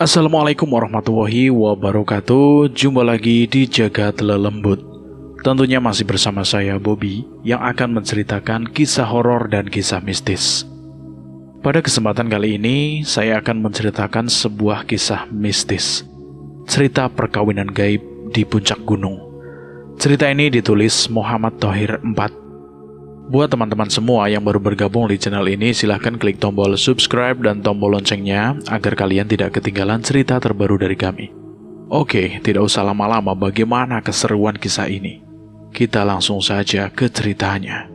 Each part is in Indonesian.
Assalamualaikum warahmatullahi wabarakatuh. Jumpa lagi di Jagat Lelembut. Tentunya masih bersama saya Bobby yang akan menceritakan kisah horor dan kisah mistis. Pada kesempatan kali ini saya akan menceritakan sebuah kisah mistis. Cerita perkawinan gaib di puncak gunung. Cerita ini ditulis Muhammad Thohir 4. Buat teman-teman semua yang baru bergabung di channel ini, silahkan klik tombol subscribe dan tombol loncengnya agar kalian tidak ketinggalan cerita terbaru dari kami. Oke, tidak usah lama-lama, bagaimana keseruan kisah ini? Kita langsung saja ke ceritanya.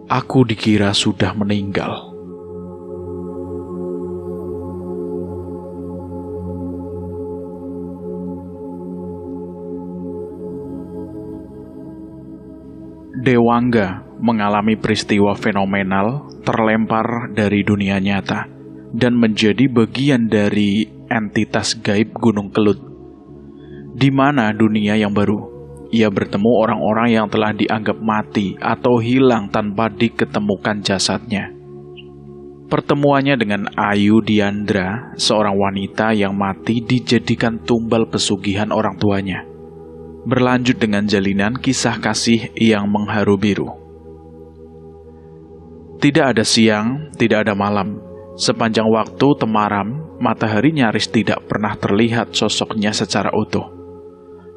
Aku dikira sudah meninggal. Dewangga mengalami peristiwa fenomenal terlempar dari dunia nyata dan menjadi bagian dari entitas gaib Gunung Kelut. Di mana dunia yang baru, ia bertemu orang-orang yang telah dianggap mati atau hilang tanpa diketemukan jasadnya. Pertemuannya dengan Ayu Diandra, seorang wanita yang mati dijadikan tumbal pesugihan orang tuanya. Berlanjut dengan jalinan kisah kasih yang mengharu biru. Tidak ada siang, tidak ada malam. Sepanjang waktu temaram, matahari nyaris tidak pernah terlihat sosoknya secara utuh.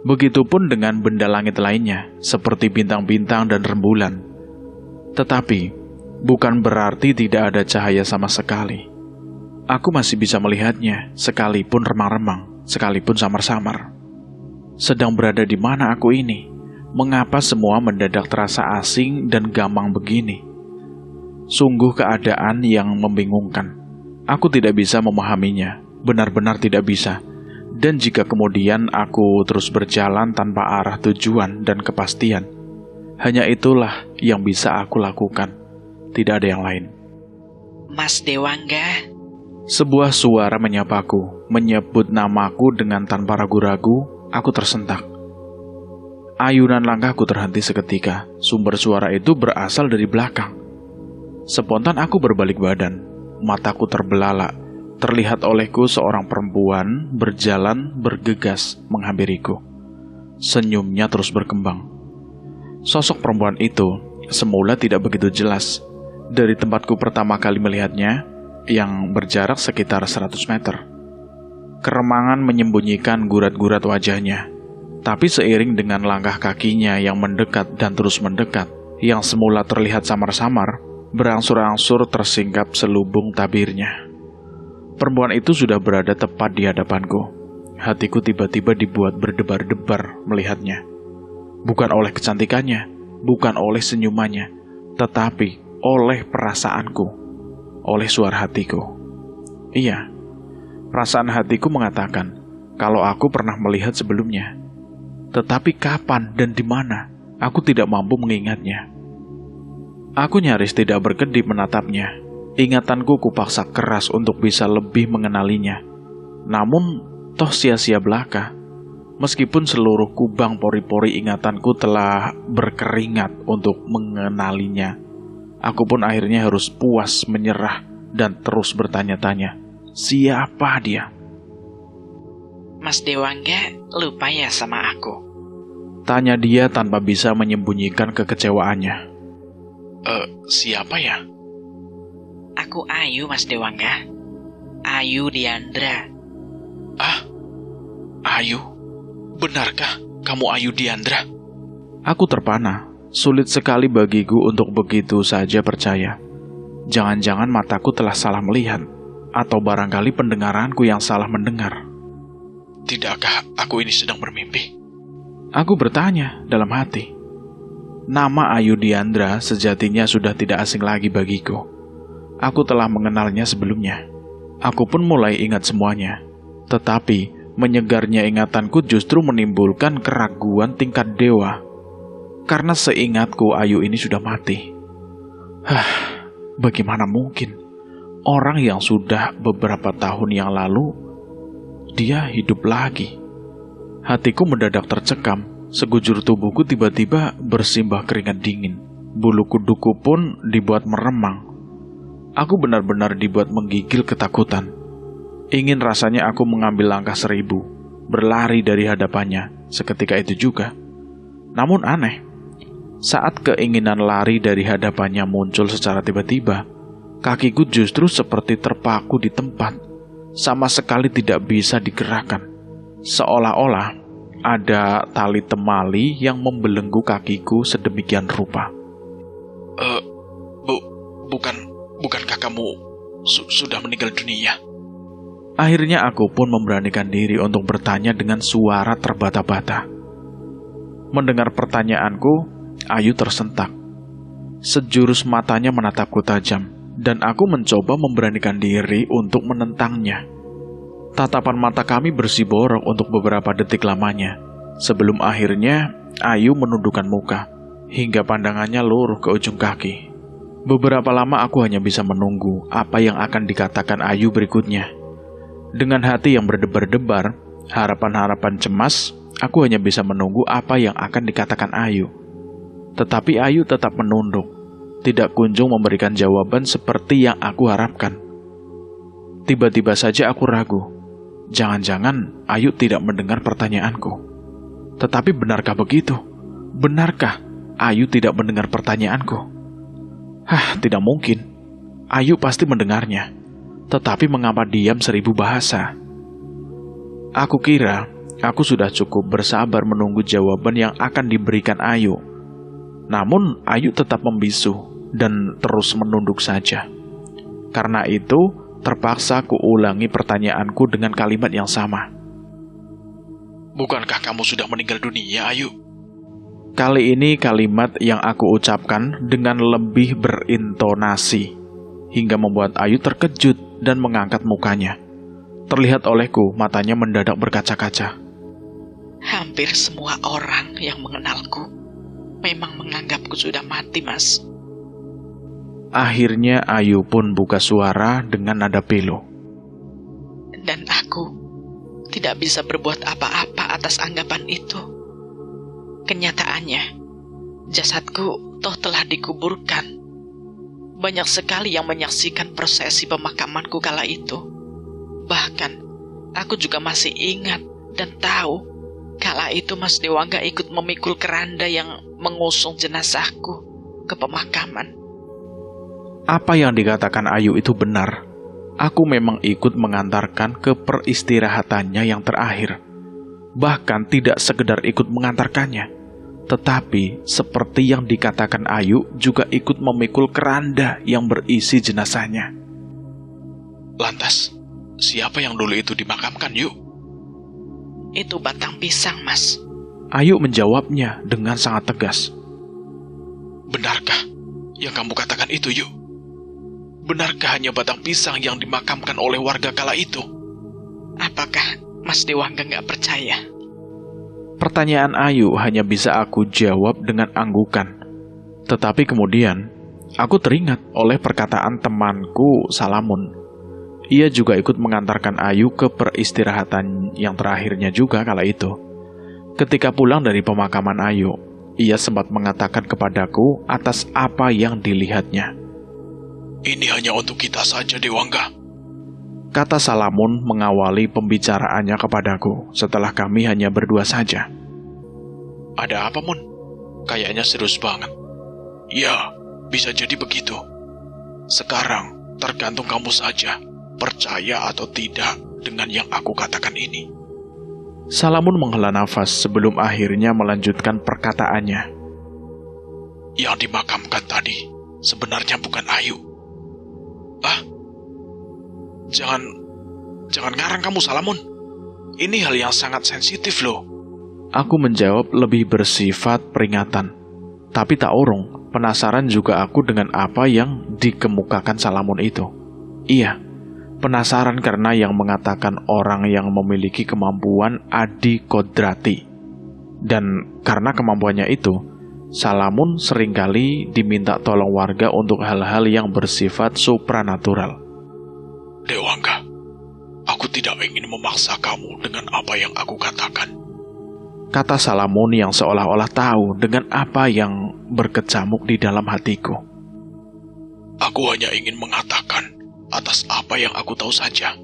Begitupun dengan benda langit lainnya, seperti bintang-bintang dan rembulan. Tetapi, bukan berarti tidak ada cahaya sama sekali. Aku masih bisa melihatnya, sekalipun remang-remang, sekalipun samar-samar. Sedang berada di mana aku ini? Mengapa semua mendadak terasa asing dan gamang begini? Sungguh keadaan yang membingungkan. Aku tidak bisa memahaminya, benar-benar tidak bisa. Dan jika kemudian aku terus berjalan tanpa arah tujuan dan kepastian, hanya itulah yang bisa aku lakukan. Tidak ada yang lain. Mas Dewangga. Sebuah suara menyapaku, menyebut namaku dengan tanpa ragu-ragu. Aku tersentak. Ayunan langkahku terhenti seketika. Sumber suara itu berasal dari belakang. Spontan aku berbalik badan. Mataku terbelalak. Terlihat olehku seorang perempuan berjalan bergegas menghampiriku. Senyumnya terus berkembang. Sosok perempuan itu semula tidak begitu jelas. Dari tempatku pertama kali melihatnya, yang berjarak sekitar 100 meter. Keremangan menyembunyikan gurat-gurat wajahnya. Tapi seiring dengan langkah kakinya yang mendekat dan terus mendekat, yang semula terlihat samar-samar, berangsur-angsur tersingkap selubung tabirnya. Perempuan itu sudah berada tepat di hadapanku. Hatiku tiba-tiba dibuat berdebar-debar melihatnya. Bukan oleh kecantikannya, bukan oleh senyumannya, tetapi oleh perasaanku, oleh suara hatiku. Iya, perasaan hatiku mengatakan kalau aku pernah melihat sebelumnya. Tetapi kapan dan di mana, aku tidak mampu mengingatnya. Aku nyaris tidak berkedip menatapnya. Ingatanku kupaksa keras untuk bisa lebih mengenalinya. Namun, toh sia-sia belaka. Meskipun seluruh kubang pori-pori ingatanku telah berkeringat untuk mengenalinya, aku pun akhirnya harus puas menyerah dan terus bertanya-tanya, siapa dia? Mas Dewangga lupa ya sama aku? Tanya dia tanpa bisa menyembunyikan kekecewaannya. Siapa ya? Aku Ayu, Mas Dewangga. Ayu Diandra. Ah, Ayu? Benarkah kamu Ayu Diandra? Aku terpana. Sulit sekali bagiku untuk begitu saja percaya. Jangan-jangan mataku telah salah melihat, atau barangkali pendengaranku yang salah mendengar. Tidakkah aku ini sedang bermimpi? Aku bertanya dalam hati. Nama Ayu Diandra sejatinya sudah tidak asing lagi bagiku. Aku telah mengenalnya sebelumnya. Aku pun mulai ingat semuanya. Tetapi, menyegarnya ingatanku justru menimbulkan keraguan tingkat dewa. Karena seingatku Ayu ini sudah mati. Bagaimana mungkin? Orang yang sudah beberapa tahun yang lalu, dia hidup lagi. Hatiku mendadak tercekam. Sekujur tubuhku tiba-tiba bersimbah keringat dingin. Bulu kuduku pun dibuat meremang. Aku benar-benar dibuat menggigil ketakutan. Ingin rasanya aku mengambil langkah 1000, berlari dari hadapannya seketika itu juga. Namun aneh, saat keinginan lari dari hadapannya muncul secara tiba-tiba, kakiku justru seperti terpaku di tempat, sama sekali tidak bisa digerakkan. Seolah-olah ada tali temali yang membelenggu kakiku sedemikian rupa. Bukankah kamu sudah meninggal dunia? Akhirnya aku pun memberanikan diri untuk bertanya dengan suara terbata-bata. Mendengar pertanyaanku, Ayu tersentak. Sejurus matanya menatapku tajam, dan aku mencoba memberanikan diri untuk menentangnya. Tatapan mata kami bersiborok untuk beberapa detik lamanya, sebelum akhirnya Ayu menundukkan muka, hingga pandangannya luruh ke ujung kaki. Beberapa lama aku hanya bisa menunggu apa yang akan dikatakan Ayu berikutnya. Dengan hati yang berdebar-debar, harapan-harapan cemas, aku hanya bisa menunggu apa yang akan dikatakan Ayu. Tetapi Ayu tetap menunduk, tidak kunjung memberikan jawaban seperti yang aku harapkan. Tiba-tiba saja aku ragu. Jangan-jangan Ayu tidak mendengar pertanyaanku. Tetapi benarkah begitu? Benarkah Ayu tidak mendengar pertanyaanku? Tidak mungkin. Ayu pasti mendengarnya. Tetapi mengapa diam 1000 bahasa? Aku kira aku sudah cukup bersabar menunggu jawaban yang akan diberikan Ayu. Namun Ayu tetap membisu dan terus menunduk saja. Karena itu, terpaksa ku ulangi pertanyaanku dengan kalimat yang sama. Bukankah kamu sudah meninggal dunia, Ayu? Kali ini kalimat yang aku ucapkan dengan lebih berintonasi, hingga membuat Ayu terkejut dan mengangkat mukanya. Terlihat olehku matanya mendadak berkaca-kaca. Hampir semua orang yang mengenalku memang menganggapku sudah mati, Mas. Akhirnya Ayu pun buka suara dengan nada pilu. Dan aku tidak bisa berbuat apa-apa atas anggapan itu. Kenyataannya, jasadku toh telah dikuburkan. Banyak sekali yang menyaksikan prosesi pemakamanku kala itu. Bahkan, aku juga masih ingat dan tahu kala itu Mas Dewangga ikut memikul keranda yang mengusung jenazahku ke pemakaman. Apa yang dikatakan Ayu itu benar. Aku memang ikut mengantarkan ke peristirahatannya yang terakhir. Bahkan tidak sekedar ikut mengantarkannya, tetapi seperti yang dikatakan Ayu juga ikut memikul keranda yang berisi jenazahnya. Lantas, siapa yang dulu itu dimakamkan, Yu? Itu batang pisang, Mas. Ayu menjawabnya dengan sangat tegas. Benarkah yang kamu katakan itu, Yu? Benarkah hanya batang pisang yang dimakamkan oleh warga kala itu? Apakah Mas Dewangga nggak percaya? Pertanyaan Ayu hanya bisa aku jawab dengan anggukan. Tetapi kemudian, aku teringat oleh perkataan temanku Salamun. Ia juga ikut mengantarkan Ayu ke peristirahatan yang terakhirnya juga kala itu. Ketika pulang dari pemakaman Ayu, ia sempat mengatakan kepadaku atas apa yang dilihatnya. Ini hanya untuk kita saja, Dewangga. Kata Salamun mengawali pembicaraannya kepadaku setelah kami hanya berdua saja. Ada apa, Mun? Kayaknya serius banget. Ya, bisa jadi begitu. Sekarang, tergantung kamu saja, percaya atau tidak dengan yang aku katakan ini. Salamun menghela nafas sebelum akhirnya melanjutkan perkataannya. Yang dimakamkan tadi sebenarnya bukan Ayu. Jangan ngarang kamu, Salamun. Ini hal yang sangat sensitif loh. Aku menjawab lebih bersifat peringatan. Tapi tak urung, penasaran juga aku dengan apa yang dikemukakan Salamun itu. Iya, penasaran karena yang mengatakan orang yang memiliki kemampuan adi kodrati. Dan karena kemampuannya itu, Salamun seringkali diminta tolong warga untuk hal-hal yang bersifat supranatural. Dewangga, aku tidak ingin memaksa kamu dengan apa yang aku katakan. Kata Salamun yang seolah-olah tahu dengan apa yang berkecamuk di dalam hatiku. Aku hanya ingin mengatakan atas apa yang aku tahu saja.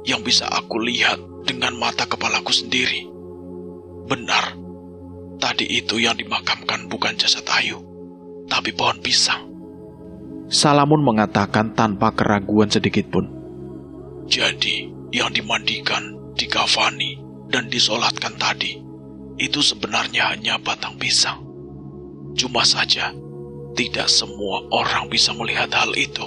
yang bisa aku lihat dengan mata kepalaku sendiri. Benar, tadi itu yang dimakamkan bukan jasad Ayu, tapi pohon pisang. Salamun mengatakan tanpa keraguan sedikitpun. Jadi, yang dimandikan, dikafani, dan disolatkan tadi, itu sebenarnya hanya batang pisang. Cuma saja, tidak semua orang bisa melihat hal itu.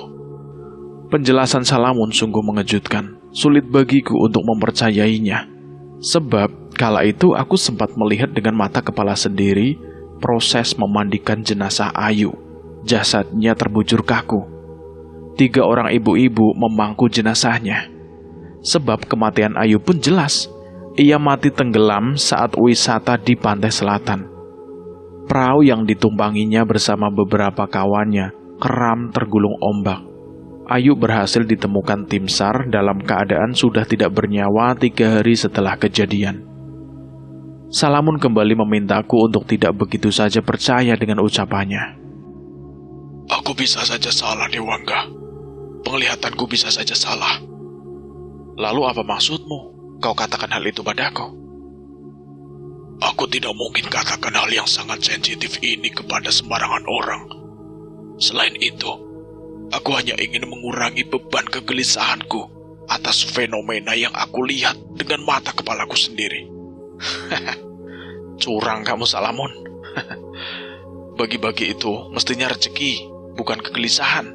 Penjelasan Salamun sungguh mengejutkan. Sulit bagiku untuk mempercayainya. Sebab, kala itu aku sempat melihat dengan mata kepala sendiri proses memandikan jenazah Ayu. Jasadnya terbujur kaku. 3 orang ibu-ibu memangku jenazahnya. Sebab kematian Ayu pun jelas. Ia mati tenggelam saat wisata di pantai selatan. Perahu yang ditumpanginya bersama beberapa kawannya keram tergulung ombak. Ayu berhasil ditemukan tim SAR dalam keadaan sudah tidak bernyawa 3 hari setelah kejadian. Salamun kembali memintaku untuk tidak begitu saja percaya dengan ucapannya. Aku bisa saja salah, Dewangga. Penglihatanku bisa saja salah. Lalu apa maksudmu? Kau katakan hal itu padaku. Aku tidak mungkin katakan hal yang sangat sensitif ini kepada sembarangan orang. Selain itu, aku hanya ingin mengurangi beban kegelisahanku atas fenomena yang aku lihat dengan mata kepalaku sendiri. Curang kamu, Salamun. Bagi-bagi itu mestinya rezeki, bukan kegelisahan.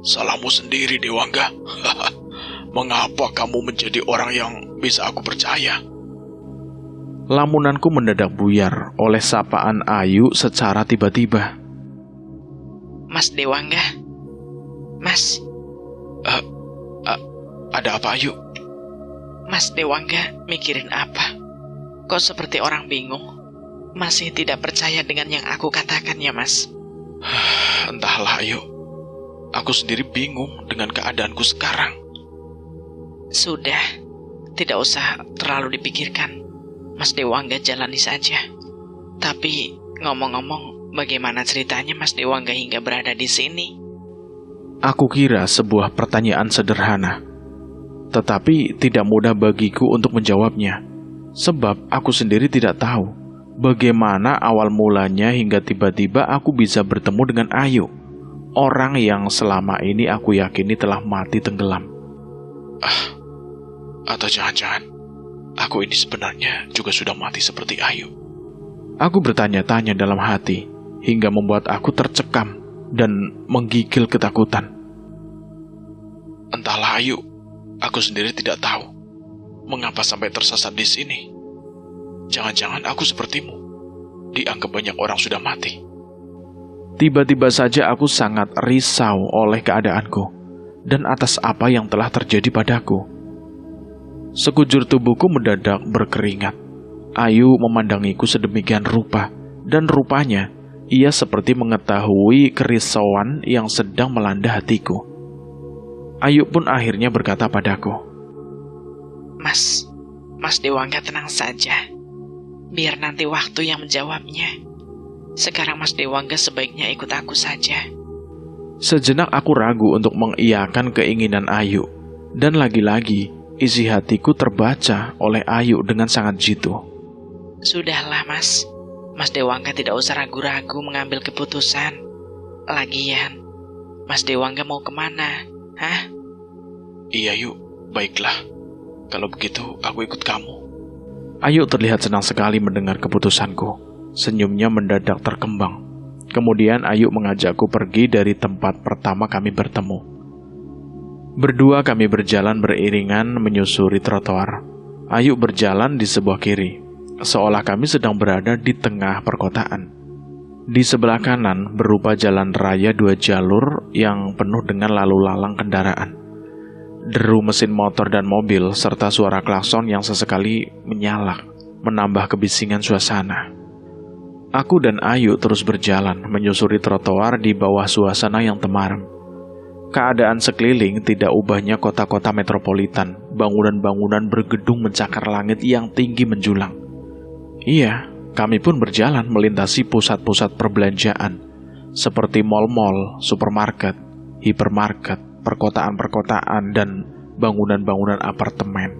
Salahmu sendiri, Dewangga. Mengapa kamu menjadi orang yang bisa aku percaya? Lamunanku mendadak buyar oleh sapaan Ayu secara tiba-tiba. Mas Dewangga. Mas. Ada apa, Ayu? Mas Dewangga mikirin apa? Kok seperti orang bingung? Masih tidak percaya dengan yang aku katakan ya, Mas? Entahlah, Ayu. Aku sendiri bingung dengan keadaanku sekarang. Sudah, tidak usah terlalu dipikirkan. Mas Dewangga jalani saja. Tapi, ngomong-ngomong, bagaimana ceritanya Mas Dewangga hingga berada di sini? Aku kira sebuah pertanyaan sederhana. Tetapi tidak mudah bagiku untuk menjawabnya. Sebab aku sendiri tidak tahu bagaimana awal mulanya hingga tiba-tiba aku bisa bertemu dengan Ayu, orang yang selama ini aku yakini telah mati tenggelam. Atau jangan-jangan aku ini sebenarnya juga sudah mati seperti Ayu. Aku bertanya-tanya dalam hati hingga membuat aku tercekam dan menggigil ketakutan. Entahlah, Ayu, aku sendiri tidak tahu mengapa sampai tersesat di sini. Jangan-jangan aku sepertimu, dianggap banyak orang sudah mati. Tiba-tiba saja aku sangat risau oleh keadaanku dan atas apa yang telah terjadi padaku. Sekujur tubuhku mendadak berkeringat. Ayu memandangiku sedemikian rupa, dan rupanya ia seperti mengetahui kerisauan yang sedang melanda hatiku. Ayu pun akhirnya berkata padaku, Mas Dewangga tenang saja. Biar nanti waktu yang menjawabnya. Sekarang Mas Dewangga sebaiknya ikut aku saja. Sejenak aku ragu untuk mengiyakan keinginan Ayu, dan lagi-lagi isi hatiku terbaca oleh Ayu dengan sangat jitu. Sudahlah, Mas. Mas Dewangga tidak usah ragu-ragu mengambil keputusan. Lagian, Mas Dewangga mau kemana? Hah? Iya, Yu. Baiklah. Kalau begitu, aku ikut kamu. Ayu terlihat senang sekali mendengar keputusanku. Senyumnya mendadak terkembang. Kemudian Ayu mengajakku pergi dari tempat pertama kami bertemu. Berdua kami berjalan beriringan menyusuri trotoar. Ayu berjalan di sebelah kiri, seolah kami sedang berada di tengah perkotaan. Di sebelah kanan berupa jalan raya 2 jalur yang penuh dengan lalu lalang kendaraan. Deru mesin motor dan mobil serta suara klakson yang sesekali menyalak menambah kebisingan suasana. Aku dan Ayu terus berjalan menyusuri trotoar di bawah suasana yang temaram. Keadaan sekeliling tidak ubahnya kota-kota metropolitan, bangunan-bangunan bergedung mencakar langit yang tinggi menjulang. Iya, kami pun berjalan melintasi pusat-pusat perbelanjaan, seperti mal-mal, supermarket, hipermarket, perkotaan-perkotaan, dan bangunan-bangunan apartemen.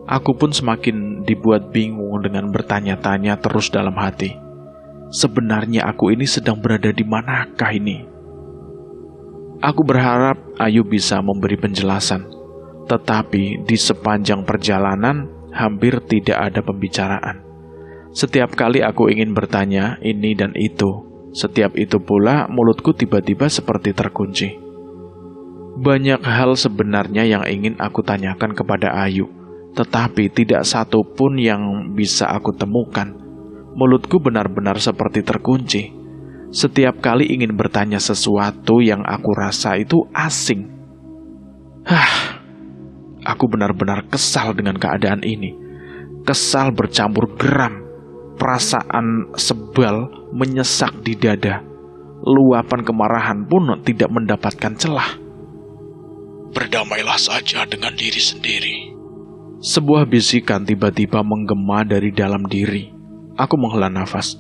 Aku pun semakin dibuat bingung dengan bertanya-tanya terus dalam hati. Sebenarnya aku ini sedang berada di manakah ini? Aku berharap Ayu bisa memberi penjelasan, tetapi di sepanjang perjalanan hampir tidak ada pembicaraan. Setiap kali aku ingin bertanya ini dan itu, setiap itu pula mulutku tiba-tiba seperti terkunci. Banyak hal sebenarnya yang ingin aku tanyakan kepada Ayu, tetapi tidak satu pun yang bisa aku temukan. Mulutku benar-benar seperti terkunci. Setiap kali ingin bertanya sesuatu yang aku rasa itu asing. Aku benar-benar kesal dengan keadaan ini. Kesal bercampur geram. Perasaan sebal menyesak di dada. Luapan kemarahan pun tidak mendapatkan celah. Berdamailah saja dengan diri sendiri. Sebuah bisikan tiba-tiba menggema dari dalam diri. Aku menghela nafas.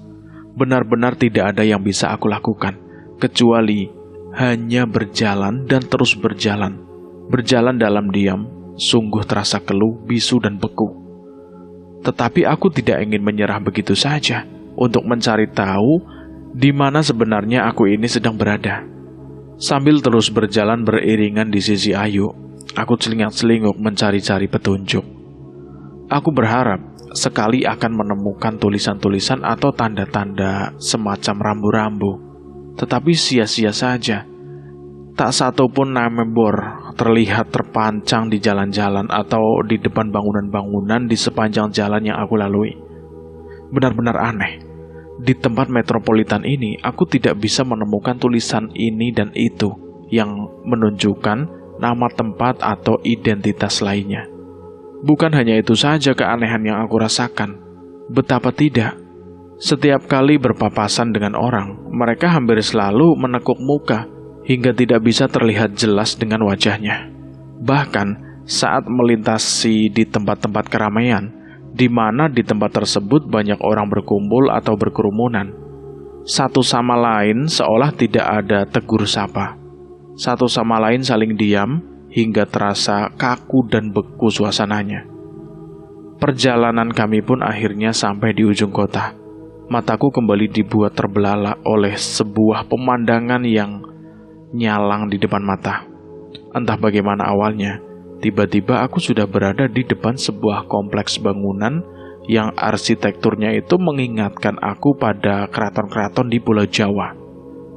Benar-benar tidak ada yang bisa aku lakukan, kecuali hanya berjalan dan terus berjalan. Berjalan dalam diam, sungguh terasa keluh, bisu dan beku. Tetapi aku tidak ingin menyerah begitu saja untuk mencari tahu di mana sebenarnya aku ini sedang berada. Sambil terus berjalan beriringan di sisi Ayu, aku celingak-celinguk mencari-cari petunjuk. Aku berharap sekali akan menemukan tulisan-tulisan atau tanda-tanda semacam rambu-rambu. Tetapi sia-sia saja. Tak satu pun nama bor terlihat terpancang di jalan-jalan atau di depan bangunan-bangunan di sepanjang jalan yang aku lalui. Benar-benar aneh. Di tempat metropolitan ini, aku tidak bisa menemukan tulisan ini dan itu yang menunjukkan nama tempat atau identitas lainnya. Bukan hanya itu saja keanehan yang aku rasakan. Betapa tidak. Setiap kali berpapasan dengan orang, mereka hampir selalu menekuk muka hingga tidak bisa terlihat jelas dengan wajahnya. Bahkan saat melintasi di tempat-tempat keramaian, di mana di tempat tersebut banyak orang berkumpul atau berkerumunan, satu sama lain seolah tidak ada tegur sapa. Satu sama lain saling diam hingga terasa kaku dan beku suasananya. Perjalanan kami pun akhirnya sampai di ujung kota. Mataku kembali dibuat terbelalak oleh sebuah pemandangan yang nyalang di depan mata. Entah bagaimana awalnya, tiba-tiba aku sudah berada di depan sebuah kompleks bangunan yang arsitekturnya itu mengingatkan aku pada keraton-keraton di Pulau Jawa.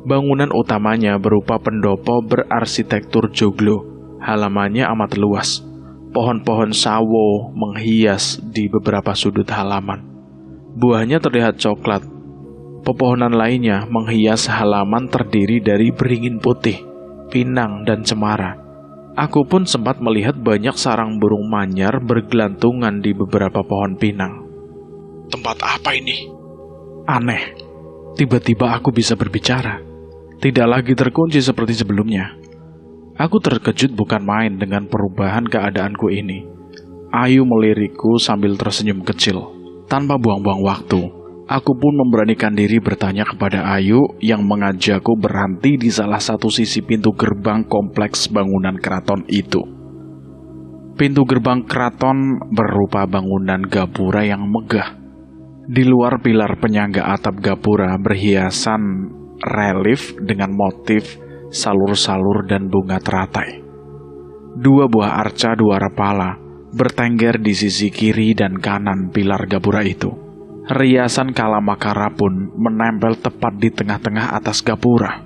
Bangunan utamanya berupa pendopo berarsitektur joglo. Halamannya amat luas. Pohon-pohon sawo menghias di beberapa sudut halaman. Buahnya terlihat coklat. Pepohonan lainnya menghias halaman terdiri dari beringin putih, pinang, dan cemara. Aku pun sempat melihat banyak sarang burung manyar bergelantungan di beberapa pohon pinang. Tempat apa ini? Aneh. Tiba-tiba aku bisa berbicara. Tidak lagi terkunci seperti sebelumnya. Aku terkejut bukan main dengan perubahan keadaanku ini. Ayu melirikku sambil tersenyum kecil. Tanpa buang-buang waktu, aku pun memberanikan diri bertanya kepada Ayu yang mengajakku berhenti di salah satu sisi pintu gerbang kompleks bangunan keraton itu. Pintu gerbang keraton berupa bangunan gapura yang megah. Di luar pilar penyangga atap gapura berhiasan relief dengan motif salur-salur dan bunga teratai. Dua buah arca dua kepala bertengger di sisi kiri dan kanan pilar gapura itu. Riasan kalamakara pun menempel tepat di tengah-tengah atas gapura.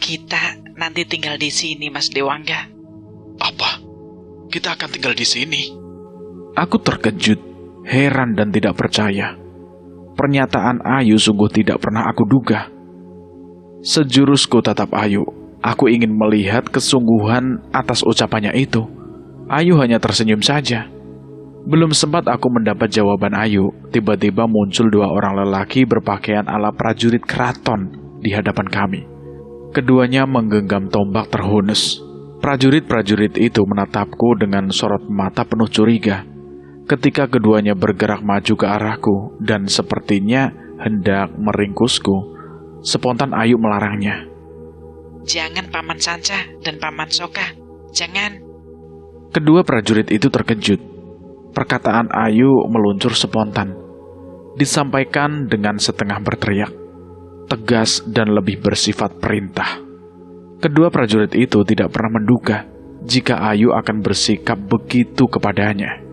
Kita nanti tinggal di sini, Mas Dewangga. Apa? Kita akan tinggal di sini? Aku terkejut, heran dan tidak percaya. Pernyataan Ayu sungguh tidak pernah aku duga. Sejurusku tatap Ayu. Aku ingin melihat kesungguhan atas ucapannya itu. Ayu hanya tersenyum saja. Belum sempat aku mendapat jawaban Ayu, tiba-tiba muncul dua orang lelaki berpakaian ala prajurit keraton di hadapan kami. Keduanya menggenggam tombak terhunus. Prajurit-prajurit itu menatapku dengan sorot mata penuh curiga. Ketika keduanya bergerak maju ke arahku dan sepertinya hendak meringkusku, spontan Ayu melarangnya. Jangan Paman Sanca dan Paman Soka, jangan. Kedua prajurit itu terkejut. Perkataan Ayu meluncur spontan. Disampaikan dengan setengah berteriak, tegas dan lebih bersifat perintah. Kedua prajurit itu tidak pernah menduga jika Ayu akan bersikap begitu kepadanya.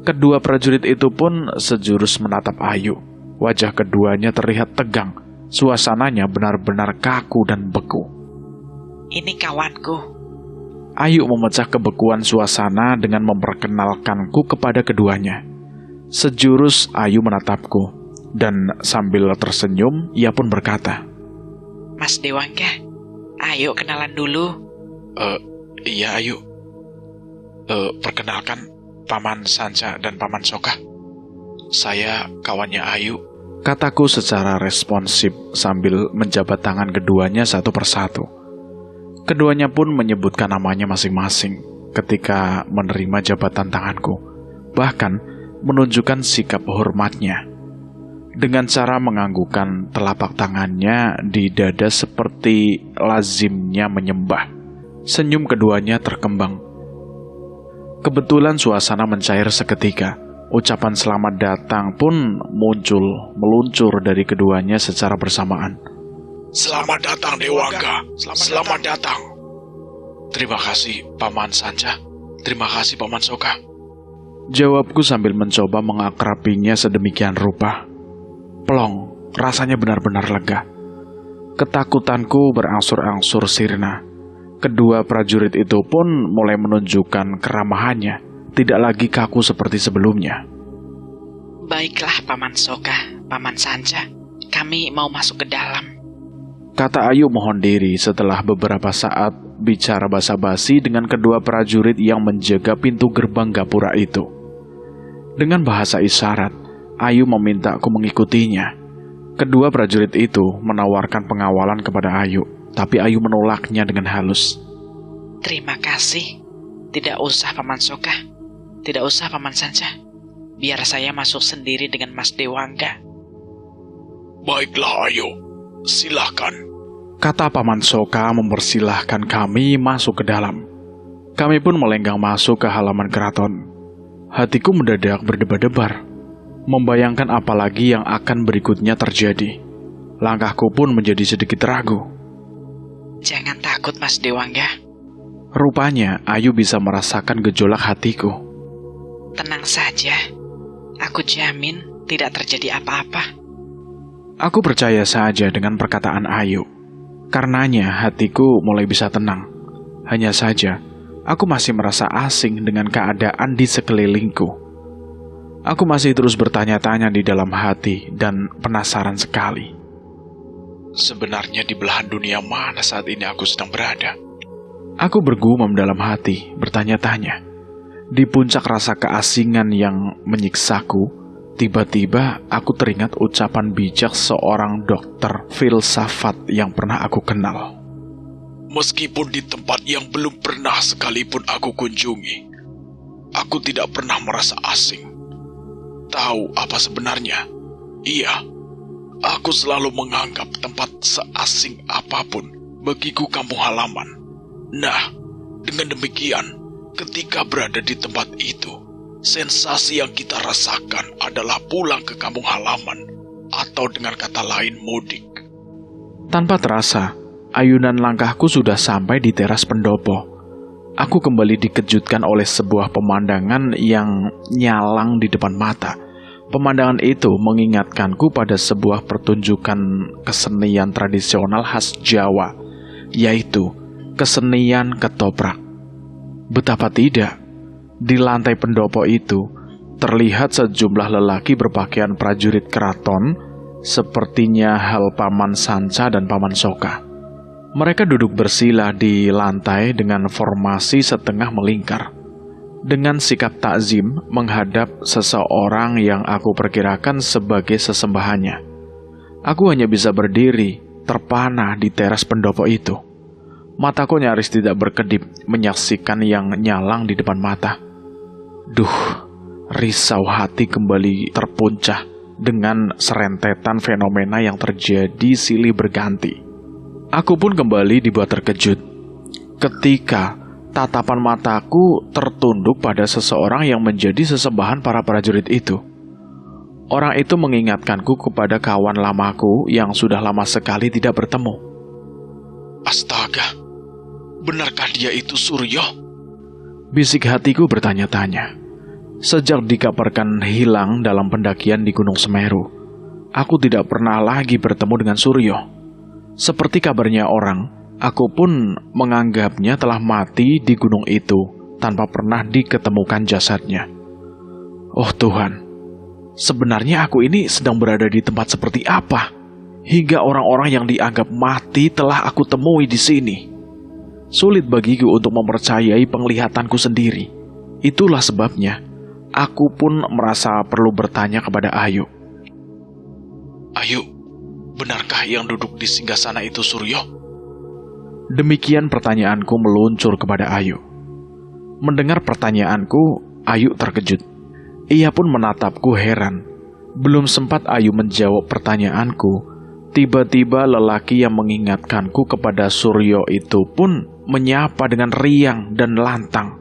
Kedua prajurit itu pun sejurus menatap Ayu. Wajah keduanya terlihat tegang. Suasananya benar-benar kaku dan beku. Ini kawanku. Ayu memecah kebekuan suasana dengan memperkenalkanku kepada keduanya. Sejurus Ayu menatapku, dan sambil tersenyum, ia pun berkata, Mas Dewangga, ayo kenalan dulu. Iya Ayu. Perkenalkan, Paman Sanca dan Paman Soka. Saya kawannya Ayu. Kataku secara responsif sambil menjabat tangan keduanya satu persatu. Keduanya pun menyebutkan namanya masing-masing ketika menerima jabatan tanganku, bahkan menunjukkan sikap hormatnya. Dengan cara menganggukkan telapak tangannya di dada seperti lazimnya menyembah. Senyum keduanya terkembang. Kebetulan suasana mencair seketika. Ucapan selamat datang pun meluncur dari keduanya secara bersamaan. Selamat datang Dewangga. Selamat datang. Terima kasih Paman Sanca. Terima kasih Paman Soka. Jawabku sambil mencoba mengakrapinya sedemikian rupa. Plong, rasanya benar-benar lega. Ketakutanku berangsur-angsur sirna. Kedua prajurit itu pun mulai menunjukkan keramahannya, tidak lagi kaku seperti sebelumnya. Baiklah Paman Soka, Paman Sanca, kami mau masuk ke dalam. Kata Ayu mohon diri setelah beberapa saat bicara basa-basi dengan kedua prajurit yang menjaga pintu gerbang gapura itu. Dengan bahasa isyarat, Ayu meminta aku mengikutinya. Kedua prajurit itu menawarkan pengawalan kepada Ayu, tapi Ayu menolaknya dengan halus. Terima kasih. Tidak usah Paman Soka. Tidak usah Paman Sanca. Biar saya masuk sendiri dengan Mas Dewangga. Baiklah Ayu, silakan. Kata Paman Soka mempersilahkan kami masuk ke dalam. Kami pun melenggang masuk ke halaman keraton. Hatiku mendadak berdebar-debar, membayangkan apa lagi yang akan berikutnya terjadi. Langkahku pun menjadi sedikit ragu. Jangan takut Mas Dewangga. Rupanya Ayu bisa merasakan gejolak hatiku. Tenang saja. Aku jamin tidak terjadi apa-apa. Aku percaya saja dengan perkataan Ayu. Karenanya hatiku mulai bisa tenang. Hanya saja, aku masih merasa asing dengan keadaan di sekelilingku. Aku masih terus bertanya-tanya di dalam hati dan penasaran sekali. Sebenarnya di belahan dunia mana saat ini aku sedang berada? Aku bergumam dalam hati, bertanya-tanya. Di puncak rasa keasingan yang menyiksaku, tiba-tiba aku teringat ucapan bijak seorang dokter filsafat yang pernah aku kenal. Meskipun di tempat yang belum pernah sekalipun aku kunjungi, aku tidak pernah merasa asing. Tahu apa sebenarnya? Iya, aku selalu menganggap tempat seasing apapun bagiku kampung halaman. Nah, dengan demikian, ketika berada di tempat itu, sensasi yang kita rasakan adalah pulang ke kampung halaman, atau dengan kata lain mudik. Tanpa terasa, ayunan langkahku sudah sampai di teras pendopo. Aku kembali dikejutkan oleh sebuah pemandangan yang nyalang di depan mata. Pemandangan itu mengingatkanku pada sebuah pertunjukan kesenian tradisional khas Jawa, yaitu kesenian ketoprak. Betapa tidak, di lantai pendopo itu terlihat sejumlah lelaki berpakaian prajurit keraton, sepertinya hal Paman Sanca dan Paman Soka. Mereka duduk bersila di lantai dengan formasi setengah melingkar, dengan sikap takzim menghadap seseorang yang aku perkirakan sebagai sesembahannya. Aku hanya bisa berdiri, terpana di teras pendopo itu. Mataku nyaris tidak berkedip menyaksikan yang nyalang di depan mata. Duh, risau hati kembali terpuncah dengan serentetan fenomena yang terjadi silih berganti. Aku pun kembali dibuat terkejut ketika Tatapan mataku tertunduk pada seseorang yang menjadi sesembahan para prajurit itu. Orang itu mengingatkanku kepada kawan lamaku yang sudah lama sekali tidak bertemu. Astaga, benarkah dia itu Suryo? Bisik hatiku bertanya-tanya. Sejak dikabarkan hilang dalam pendakian di Gunung Semeru, aku tidak pernah lagi bertemu dengan Suryo. Seperti kabarnya orang, aku pun menganggapnya telah mati di gunung itu tanpa pernah diketemukan jasadnya. Oh Tuhan, sebenarnya aku ini sedang berada di tempat seperti apa? Hingga orang-orang yang dianggap mati telah aku temui di sini. Sulit bagiku untuk mempercayai penglihatanku sendiri. Itulah sebabnya aku pun merasa perlu bertanya kepada Ayu. Ayu, benarkah yang duduk di singgasana itu Suryo? Demikian pertanyaanku meluncur kepada Ayu. Mendengar pertanyaanku, Ayu terkejut. Ia pun menatapku heran. Belum sempat Ayu menjawab pertanyaanku, tiba-tiba lelaki yang mengingatkanku kepada Suryo itu pun menyapa dengan riang dan lantang.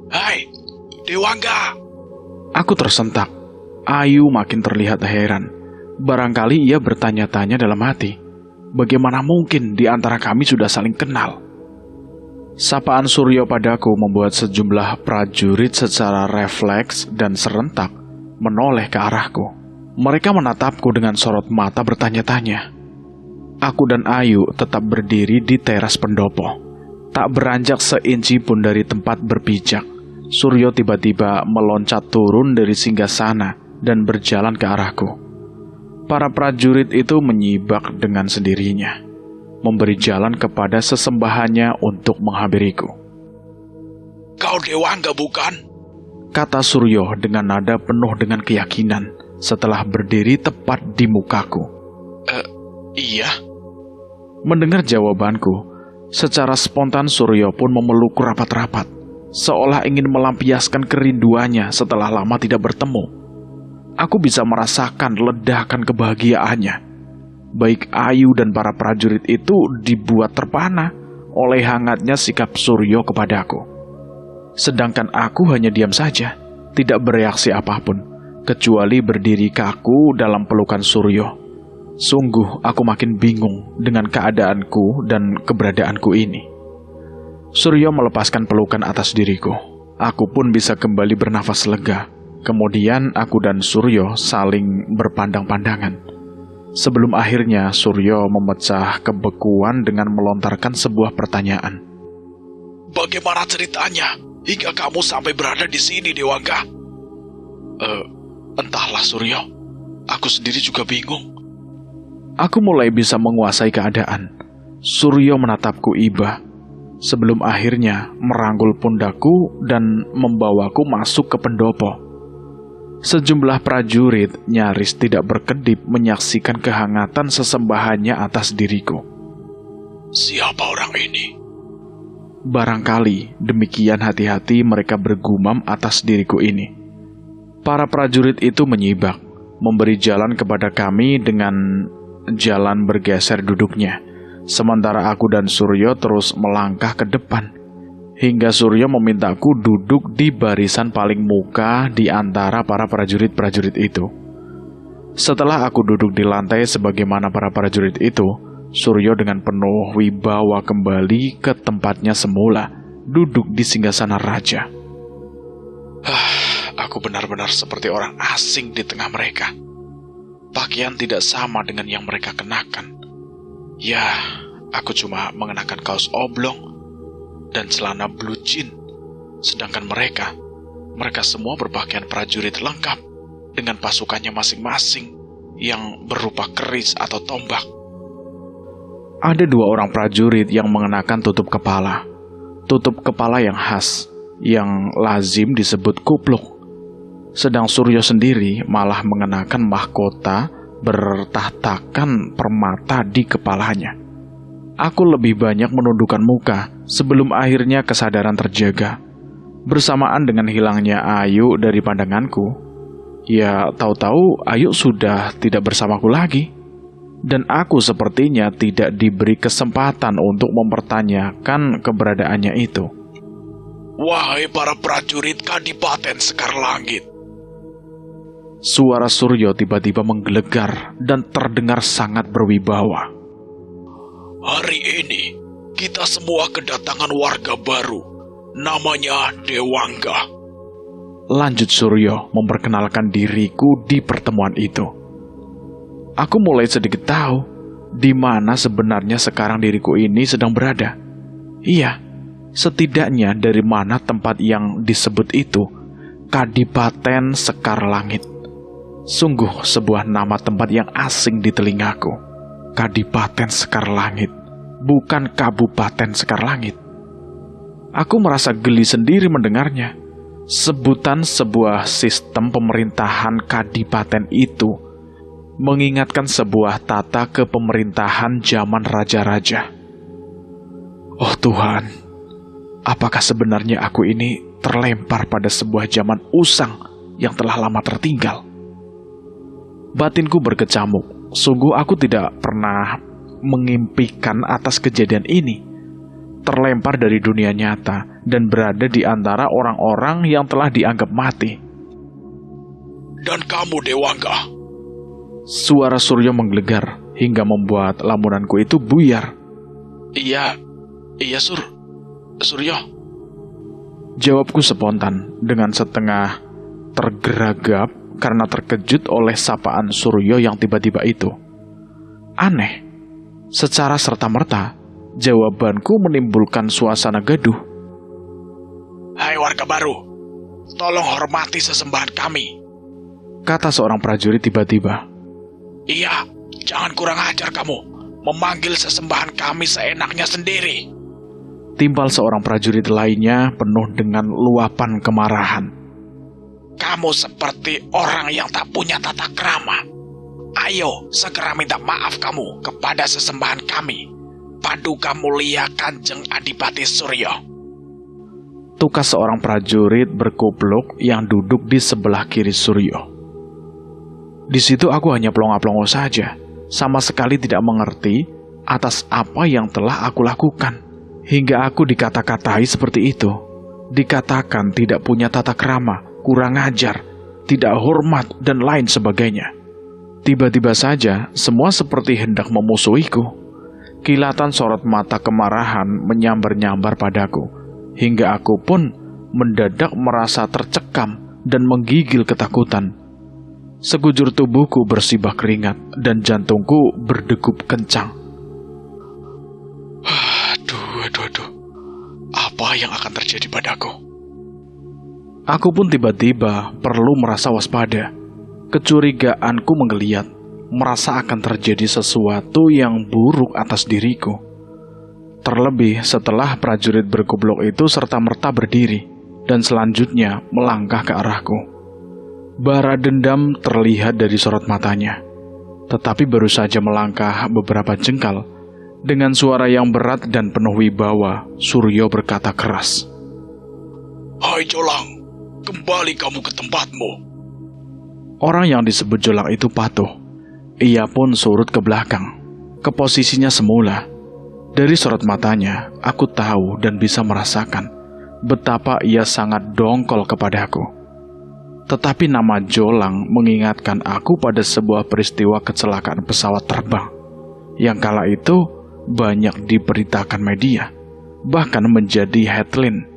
Hai, Dewangga! Aku tersentak. Ayu makin terlihat heran. Barangkali ia bertanya-tanya dalam hati, bagaimana mungkin di antara kami sudah saling kenal? Sapaan Suryo padaku membuat sejumlah prajurit secara refleks dan serentak menoleh ke arahku. Mereka menatapku dengan sorot mata bertanya-tanya. Aku dan Ayu tetap berdiri di teras pendopo. Tak beranjak seinci pun dari tempat berpijak, Suryo tiba-tiba meloncat turun dari singgasana dan berjalan ke arahku. Para prajurit itu menyibak dengan sendirinya, memberi jalan kepada sesembahannya untuk menghampiriku. Kau Dewangga bukan? Kata Suryo dengan nada penuh dengan keyakinan setelah berdiri tepat di mukaku. Iya. Mendengar jawabanku, secara spontan Suryo pun memelukku rapat-rapat, seolah ingin melampiaskan kerinduannya setelah lama tidak bertemu. Aku bisa merasakan ledakan kebahagiaannya. Baik Ayu dan para prajurit itu dibuat terpana oleh hangatnya sikap Suryo kepadaku. Sedangkan aku hanya diam saja, tidak bereaksi apapun, kecuali berdiri kaku dalam pelukan Suryo. Sungguh aku makin bingung dengan keadaanku dan keberadaanku ini. Suryo melepaskan pelukan atas diriku. Aku pun bisa kembali bernafas lega. Kemudian aku dan Suryo saling berpandang-pandangan. Sebelum akhirnya Suryo memecah kebekuan dengan melontarkan sebuah pertanyaan. Bagaimana ceritanya hingga kamu sampai berada di sini, Dewangga? Entahlah Suryo. Aku sendiri juga bingung. Aku mulai bisa menguasai keadaan. Suryo menatapku iba, sebelum akhirnya merangkul pundakku dan membawaku masuk ke pendopo. Sejumlah prajurit nyaris tidak berkedip menyaksikan kehangatan sesembahannya atas diriku. Siapa orang ini? Barangkali demikian hati-hati mereka bergumam atas diriku ini. Para prajurit itu menyibak, memberi jalan kepada kami dengan jalan bergeser duduknya, sementara aku dan Suryo terus melangkah ke depan, hingga Suryo memintaku duduk di barisan paling muka di antara para prajurit-prajurit itu. Setelah aku duduk di lantai sebagaimana para prajurit itu, Suryo dengan penuh wibawa kembali ke tempatnya semula, duduk di singgasana raja. Aku benar-benar seperti orang asing di tengah mereka. Pakaian tidak sama dengan yang mereka kenakan. Ya, aku cuma mengenakan kaos oblong dan celana blue jean. Sedangkan mereka semua berpakaian prajurit lengkap dengan pasukannya masing-masing yang berupa keris atau tombak. Ada 2 orang prajurit yang mengenakan tutup kepala. Tutup kepala yang khas, yang lazim disebut kupluk. Sedang Suryo sendiri malah mengenakan mahkota bertahtakan permata di kepalanya. Aku lebih banyak menundukkan muka sebelum akhirnya kesadaran terjaga. Bersamaan dengan hilangnya Ayu dari pandanganku, ya tahu-tahu Ayu sudah tidak bersamaku lagi. Dan aku sepertinya tidak diberi kesempatan untuk mempertanyakan keberadaannya itu. Wahai para prajurit Kadipaten Sekar Langit. Suara Suryo tiba-tiba menggelegar dan terdengar sangat berwibawa. Hari ini, kita semua kedatangan warga baru, namanya Dewangga. Lanjut Suryo memperkenalkan diriku di pertemuan itu. Aku mulai sedikit tahu di mana sebenarnya sekarang diriku ini sedang berada. Iya, setidaknya dari mana tempat yang disebut itu, Kadipaten Sekar Langit. Sungguh sebuah nama tempat yang asing di telingaku. Kadipaten Sekar Langit, bukan Kabupaten Sekar Langit. Aku merasa geli sendiri mendengarnya. Sebutan sebuah sistem pemerintahan kadipaten itu mengingatkan sebuah tata kepemerintahan zaman raja-raja. Oh Tuhan, apakah sebenarnya aku ini terlempar pada sebuah zaman usang yang telah lama tertinggal? Batinku berkecamuk. Sungguh aku tidak pernah mengimpikan atas kejadian ini. Terlempar dari dunia nyata dan berada di antara orang-orang yang telah dianggap mati. Dan kamu Dewangga? Suara Suryo menggelegar hingga membuat lamunanku itu buyar. Iya Suryo. Jawabku spontan dengan setengah tergeragap karena terkejut oleh sapaan Suryo yang tiba-tiba itu. Aneh, secara serta-merta, jawabanku menimbulkan suasana gaduh. Hai warga baru, tolong hormati sesembahan kami, kata seorang prajurit tiba-tiba. Iya, jangan kurang ajar kamu, memanggil sesembahan kami seenaknya sendiri, timpal seorang prajurit lainnya penuh dengan luapan kemarahan. Kamu seperti orang yang tak punya tata krama. Ayo, segera minta maaf kamu kepada sesembahan kami, Paduka Mulia Kanjeng Adipati Suryo. Tukas seorang prajurit berkupluk yang duduk di sebelah kiri Suryo. Di situ aku hanya plonga-plongo saja, sama sekali tidak mengerti atas apa yang telah aku lakukan. Hingga aku dikata-katai seperti itu. Dikatakan tidak punya tata krama, kurang ajar, tidak hormat, dan lain sebagainya. Tiba-tiba saja, semua seperti hendak memusuhiku. Kilatan sorot mata kemarahan menyambar-nyambar padaku, hingga aku pun mendadak merasa tercekam dan menggigil ketakutan. Sekujur tubuhku bersibah keringat, dan jantungku berdegup kencang. Aduh. Apa yang akan terjadi padaku? Aku pun tiba-tiba perlu merasa waspada. Kecurigaanku menggeliat, merasa akan terjadi sesuatu yang buruk atas diriku. Terlebih setelah prajurit berkupluk itu serta-merta berdiri, dan selanjutnya melangkah ke arahku. Bara dendam terlihat dari sorot matanya. Tetapi baru saja melangkah beberapa jengkal, dengan suara yang berat dan penuh wibawa, Suryo berkata keras. Hai Jolang, kembali kamu ke tempatmu. Orang yang disebut Jolang itu patuh. Ia pun surut ke belakang, ke posisinya semula. Dari sorot matanya, aku tahu dan bisa merasakan betapa ia sangat dongkol kepadaku. Tetapi nama Jolang mengingatkan aku pada sebuah peristiwa kecelakaan pesawat terbang yang kala itu banyak diberitakan media, bahkan menjadi headline.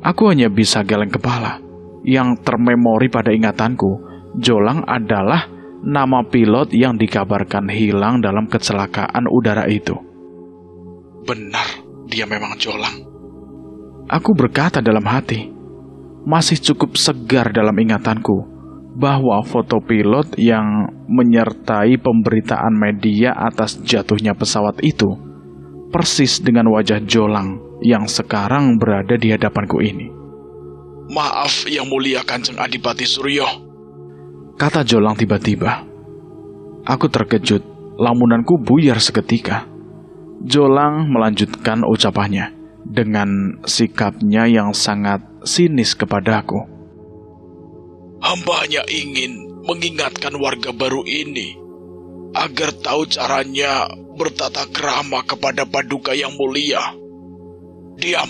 Aku hanya bisa geleng kepala. Yang termemori pada ingatanku, Jolang adalah nama pilot yang dikabarkan hilang dalam kecelakaan udara itu. Benar, dia memang Jolang. Aku berkata dalam hati. Masih cukup segar dalam ingatanku bahwa foto pilot yang menyertai pemberitaan media atas jatuhnya pesawat itu persis dengan wajah Jolang yang sekarang berada di hadapanku ini. Maaf yang mulia Kanjeng Adipati Suryo, kata Jolang tiba-tiba. Aku terkejut, lamunanku buyar seketika. Jolang melanjutkan ucapannya dengan sikapnya yang sangat sinis kepadaku. Hambanya ingin mengingatkan warga baru ini agar tahu caranya bertata krama kepada Paduka yang mulia. Diam,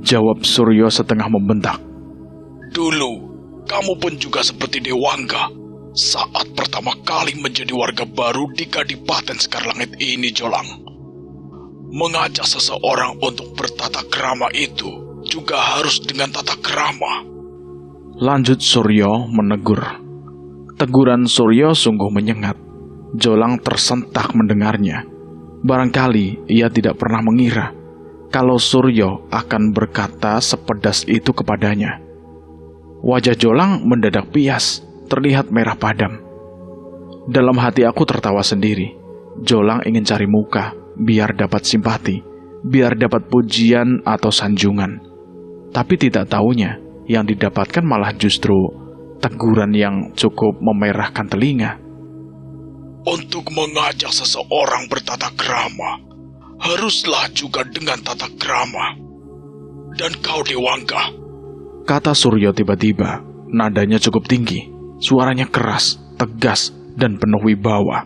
Jawab Suryo setengah membentak. Dulu, kamu pun juga seperti Dewangga. Saat pertama kali menjadi warga baru di Kadipaten Sekarlangit ini, Jolang. Mengajak seseorang untuk bertata krama itu juga harus dengan tata krama. Lanjut Suryo menegur. Teguran Suryo sungguh menyengat. Jolang tersentak mendengarnya. Barangkali ia tidak pernah mengira kalau Suryo akan berkata sepedas itu kepadanya. Wajah Jolang mendadak pias, terlihat merah padam. Dalam hati aku tertawa sendiri. Jolang ingin cari muka, biar dapat simpati, biar dapat pujian atau sanjungan. Tapi tidak taunya, yang didapatkan malah justru teguran yang cukup memerahkan telinga. Untuk mengajak seseorang bertata krama, haruslah juga dengan tata krama. Dan kau Dewangga, kata Suryo tiba-tiba, nadanya cukup tinggi, suaranya keras, tegas, dan penuh wibawa.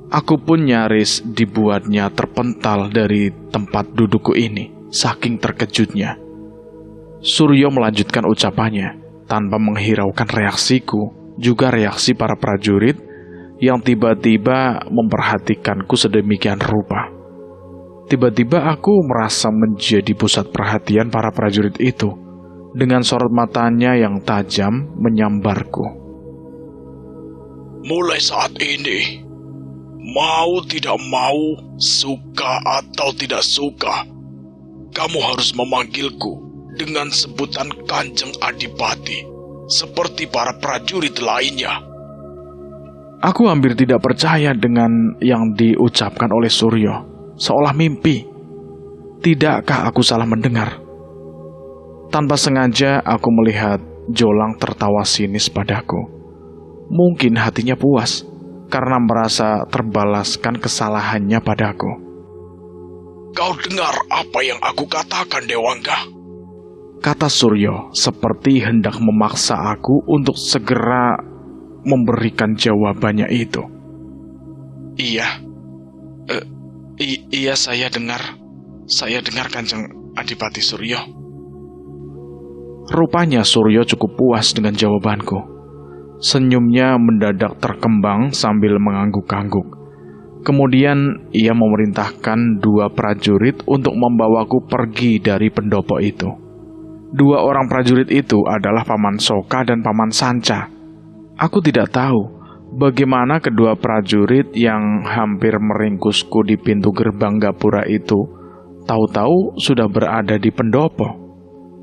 Aku pun nyaris dibuatnya terpental dari tempat dudukku ini, saking terkejutnya. Suryo melanjutkan ucapannya, tanpa menghiraukan reaksiku, juga reaksi para prajurit yang tiba-tiba memperhatikanku sedemikian rupa. Tiba-tiba aku merasa menjadi pusat perhatian para prajurit itu, dengan sorot matanya yang tajam menyambarku. Mulai saat ini, mau tidak mau, suka atau tidak suka, kamu harus memanggilku dengan sebutan Kanjeng Adipati, seperti para prajurit lainnya. Aku hampir tidak percaya dengan yang diucapkan oleh Suryo, seolah mimpi. Tidakkah aku salah mendengar? Tanpa sengaja aku melihat Jolang tertawa sinis padaku. Mungkin hatinya puas karena merasa terbalaskan kesalahannya padaku. Kau dengar apa yang aku katakan, Dewangga? Kata Suryo seperti hendak memaksa aku untuk segera memberikan jawabannya itu. Iya. Iya, saya dengar. Saya dengar Kanjeng Adipati Suryo. Rupanya Suryo cukup puas dengan jawabanku. Senyumnya mendadak terkembang sambil mengangguk-angguk. Kemudian ia memerintahkan 2 prajurit untuk membawaku pergi dari pendopo itu. 2 orang prajurit itu adalah Paman Soka dan Paman Sanca. Aku tidak tahu bagaimana kedua prajurit yang hampir meringkusku di pintu gerbang gapura itu tahu-tahu sudah berada di pendopo.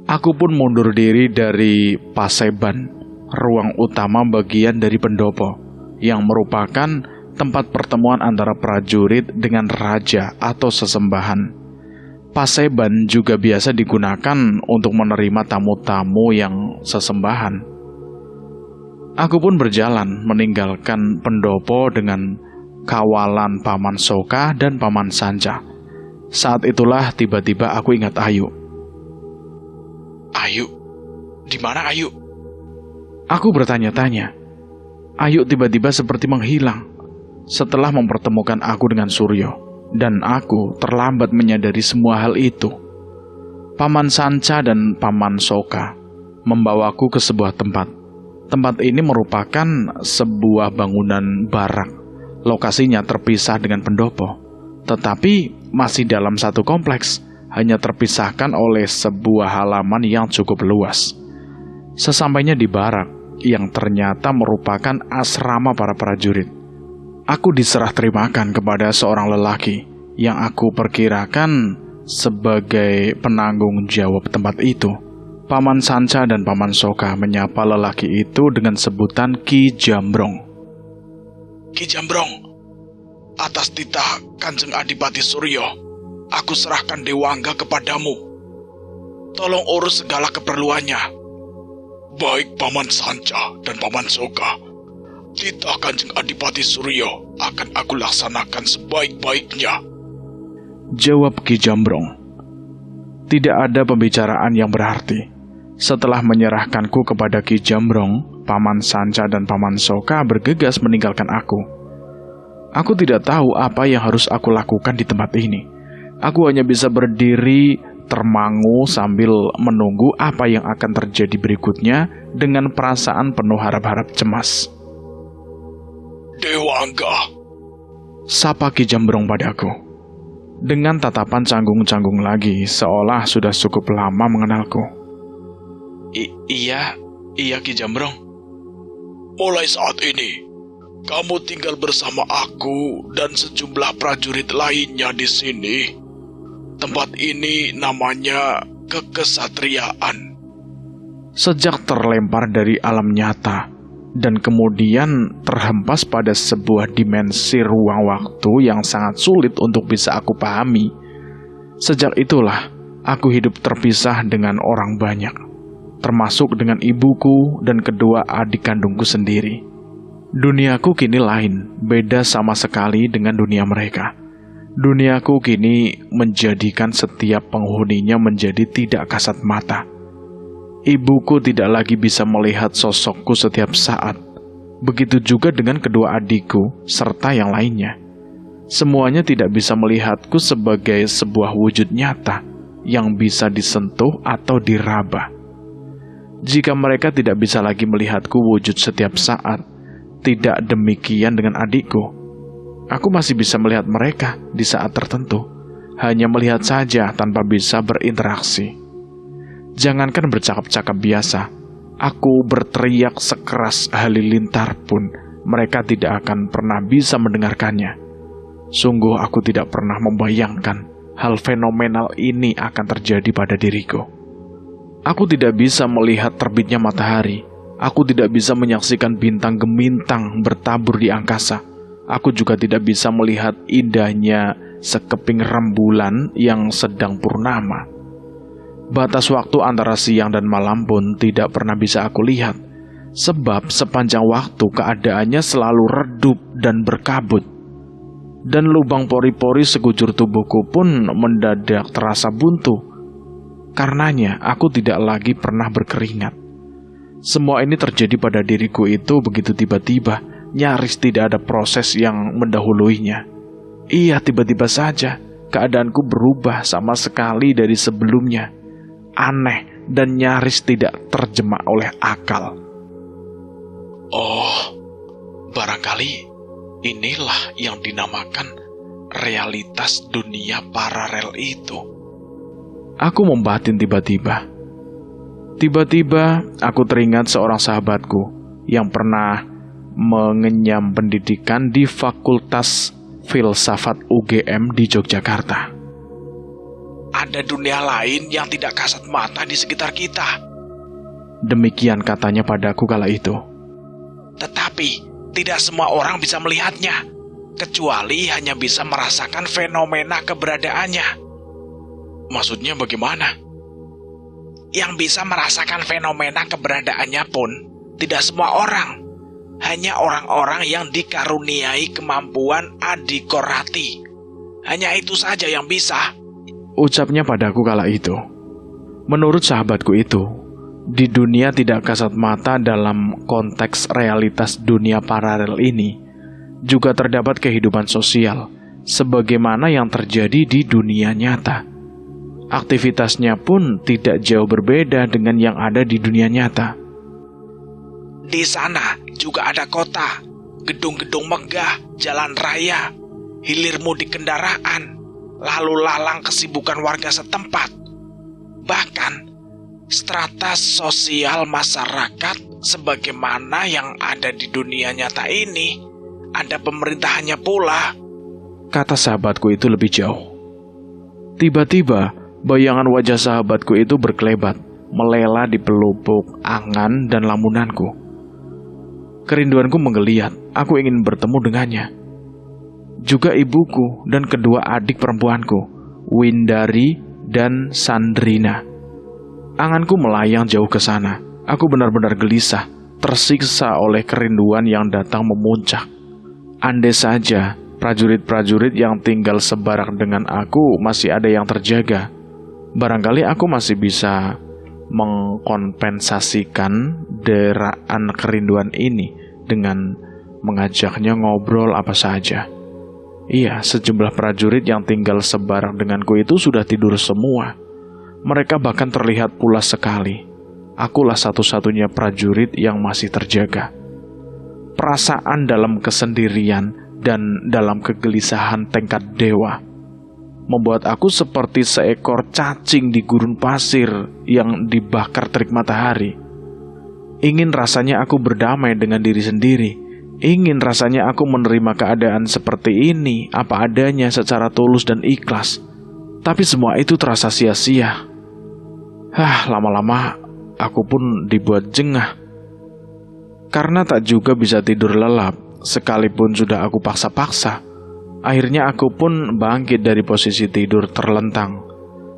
Aku pun mundur diri dari paseban, ruang utama bagian dari pendopo, yang merupakan tempat pertemuan antara prajurit dengan raja atau sesembahan. Paseban juga biasa digunakan untuk menerima tamu-tamu yang sesembahan. Aku pun berjalan meninggalkan pendopo dengan kawalan Paman Soka dan Paman Sanca. Saat itulah tiba-tiba aku ingat Ayu. Ayu? Di mana Ayu? Aku bertanya-tanya. Ayu tiba-tiba seperti menghilang setelah mempertemukan aku dengan Suryo, dan aku terlambat menyadari semua hal itu. Paman Sanca dan Paman Soka membawaku ke sebuah tempat. Tempat ini merupakan sebuah bangunan barak. Lokasinya terpisah dengan pendopo, tetapi masih dalam satu kompleks, hanya terpisahkan oleh sebuah halaman yang cukup luas. Sesampainya di barak, yang ternyata merupakan asrama para prajurit, aku diserah terimakan kepada seorang lelaki yang aku perkirakan sebagai penanggung jawab tempat itu. Paman Sanca dan Paman Soka menyapa lelaki itu dengan sebutan Ki Jambrong. Ki Jambrong, atas titah Kanjeng Adipati Suryo, aku serahkan Dewangga kepadamu. Tolong urus segala keperluannya. Baik Paman Sanca dan Paman Soka, titah Kanjeng Adipati Suryo akan aku laksanakan sebaik-baiknya. Jawab Ki Jambrong. Tidak ada pembicaraan yang berarti. Setelah menyerahkanku kepada Ki Jambrong, Paman Sanca dan Paman Soka bergegas meninggalkan aku. Aku tidak tahu apa yang harus aku lakukan di tempat ini. Aku hanya bisa berdiri termangu sambil menunggu apa yang akan terjadi berikutnya dengan perasaan penuh harap-harap cemas. Dewangga, Sapa Ki Jambrong padaku, dengan tatapan canggung-canggung lagi, seolah sudah cukup lama mengenalku. Iya Ki Jambrong. Mulai saat ini, kamu tinggal bersama aku dan sejumlah prajurit lainnya di sini. Tempat ini namanya Kekesatriaan. Sejak terlempar dari alam nyata dan kemudian terhempas pada sebuah dimensi ruang waktu yang sangat sulit untuk bisa aku pahami, sejak itulah aku hidup terpisah dengan orang banyak, termasuk dengan ibuku dan kedua adik kandungku sendiri. Duniaku kini lain, beda sama sekali dengan dunia mereka. Duniaku kini menjadikan setiap penghuninya menjadi tidak kasat mata. Ibuku tidak lagi bisa melihat sosokku setiap saat. Begitu juga dengan kedua adikku serta yang lainnya. Semuanya tidak bisa melihatku sebagai sebuah wujud nyata yang bisa disentuh atau diraba. Jika mereka tidak bisa lagi melihatku wujud setiap saat, tidak demikian dengan adikku. Aku masih bisa melihat mereka di saat tertentu, hanya melihat saja tanpa bisa berinteraksi. Jangankan bercakap-cakap biasa, aku berteriak sekeras halilintar pun, mereka tidak akan pernah bisa mendengarkannya. Sungguh aku tidak pernah membayangkan hal fenomenal ini akan terjadi pada diriku. Aku tidak bisa melihat terbitnya matahari. Aku tidak bisa menyaksikan bintang gemintang bertabur di angkasa. Aku juga tidak bisa melihat indahnya sekeping rembulan yang sedang purnama. Batas waktu antara siang dan malam pun tidak pernah bisa aku lihat, sebab sepanjang waktu keadaannya selalu redup dan berkabut. Dan lubang pori-pori sekujur tubuhku pun mendadak terasa buntu. Karenanya aku tidak lagi pernah berkeringat. Semua ini terjadi pada diriku itu begitu tiba-tiba, nyaris tidak ada proses yang mendahuluinya. Iya, tiba-tiba saja keadaanku berubah sama sekali dari sebelumnya. Aneh dan nyaris tidak terjemah oleh akal. Oh, barangkali inilah yang dinamakan realitas dunia paralel itu. Aku membatin tiba-tiba. Tiba-tiba aku teringat seorang sahabatku yang pernah mengenyam pendidikan di Fakultas Filsafat UGM di Yogyakarta. Ada dunia lain yang tidak kasat mata di sekitar kita. Demikian katanya padaku kala itu. Tetapi tidak semua orang bisa melihatnya, kecuali hanya bisa merasakan fenomena keberadaannya. Maksudnya bagaimana? Yang bisa merasakan fenomena keberadaannya pun tidak semua orang. Hanya orang-orang yang dikaruniai kemampuan adikorati. Hanya itu saja yang bisa. Ucapnya padaku kala itu. Menurut sahabatku itu, di dunia tidak kasat mata dalam konteks realitas dunia paralel ini, juga terdapat kehidupan sosial, sebagaimana yang terjadi di dunia nyata. Aktivitasnya pun tidak jauh berbeda dengan yang ada di dunia nyata. Di sana juga ada kota, gedung-gedung megah, jalan raya, hilir mudik kendaraan, lalu lalang kesibukan warga setempat. Bahkan, strata sosial masyarakat sebagaimana yang ada di dunia nyata ini, ada pemerintahannya pula. Kata sahabatku itu lebih jauh. Tiba-tiba, bayangan wajah sahabatku itu berkelebat, melela di pelupuk angan dan lamunanku. Kerinduanku menggeliat, aku ingin bertemu dengannya. Juga ibuku dan kedua adik perempuanku, Windari dan Sandrina. Anganku melayang jauh ke sana. Aku benar-benar gelisah, tersiksa oleh kerinduan yang datang memuncak. Andai saja prajurit-prajurit yang tinggal sebarak dengan aku masih ada yang terjaga, barangkali aku masih bisa mengkompensasikan deraan kerinduan ini dengan mengajaknya ngobrol apa saja. Iya, sejumlah prajurit yang tinggal sebarak denganku itu sudah tidur semua. Mereka bahkan terlihat pulas sekali. Akulah satu-satunya prajurit yang masih terjaga. Perasaan dalam kesendirian dan dalam kegelisahan tingkat dewa membuat aku seperti seekor cacing di gurun pasir yang dibakar terik matahari. Ingin rasanya aku berdamai dengan diri sendiri. Ingin rasanya aku menerima keadaan seperti ini apa adanya secara tulus dan ikhlas. Tapi semua itu terasa sia-sia. Lama-lama aku pun dibuat jengah. Karena tak juga bisa tidur lelap, sekalipun sudah aku paksa-paksa. Akhirnya aku pun bangkit dari posisi tidur terlentang.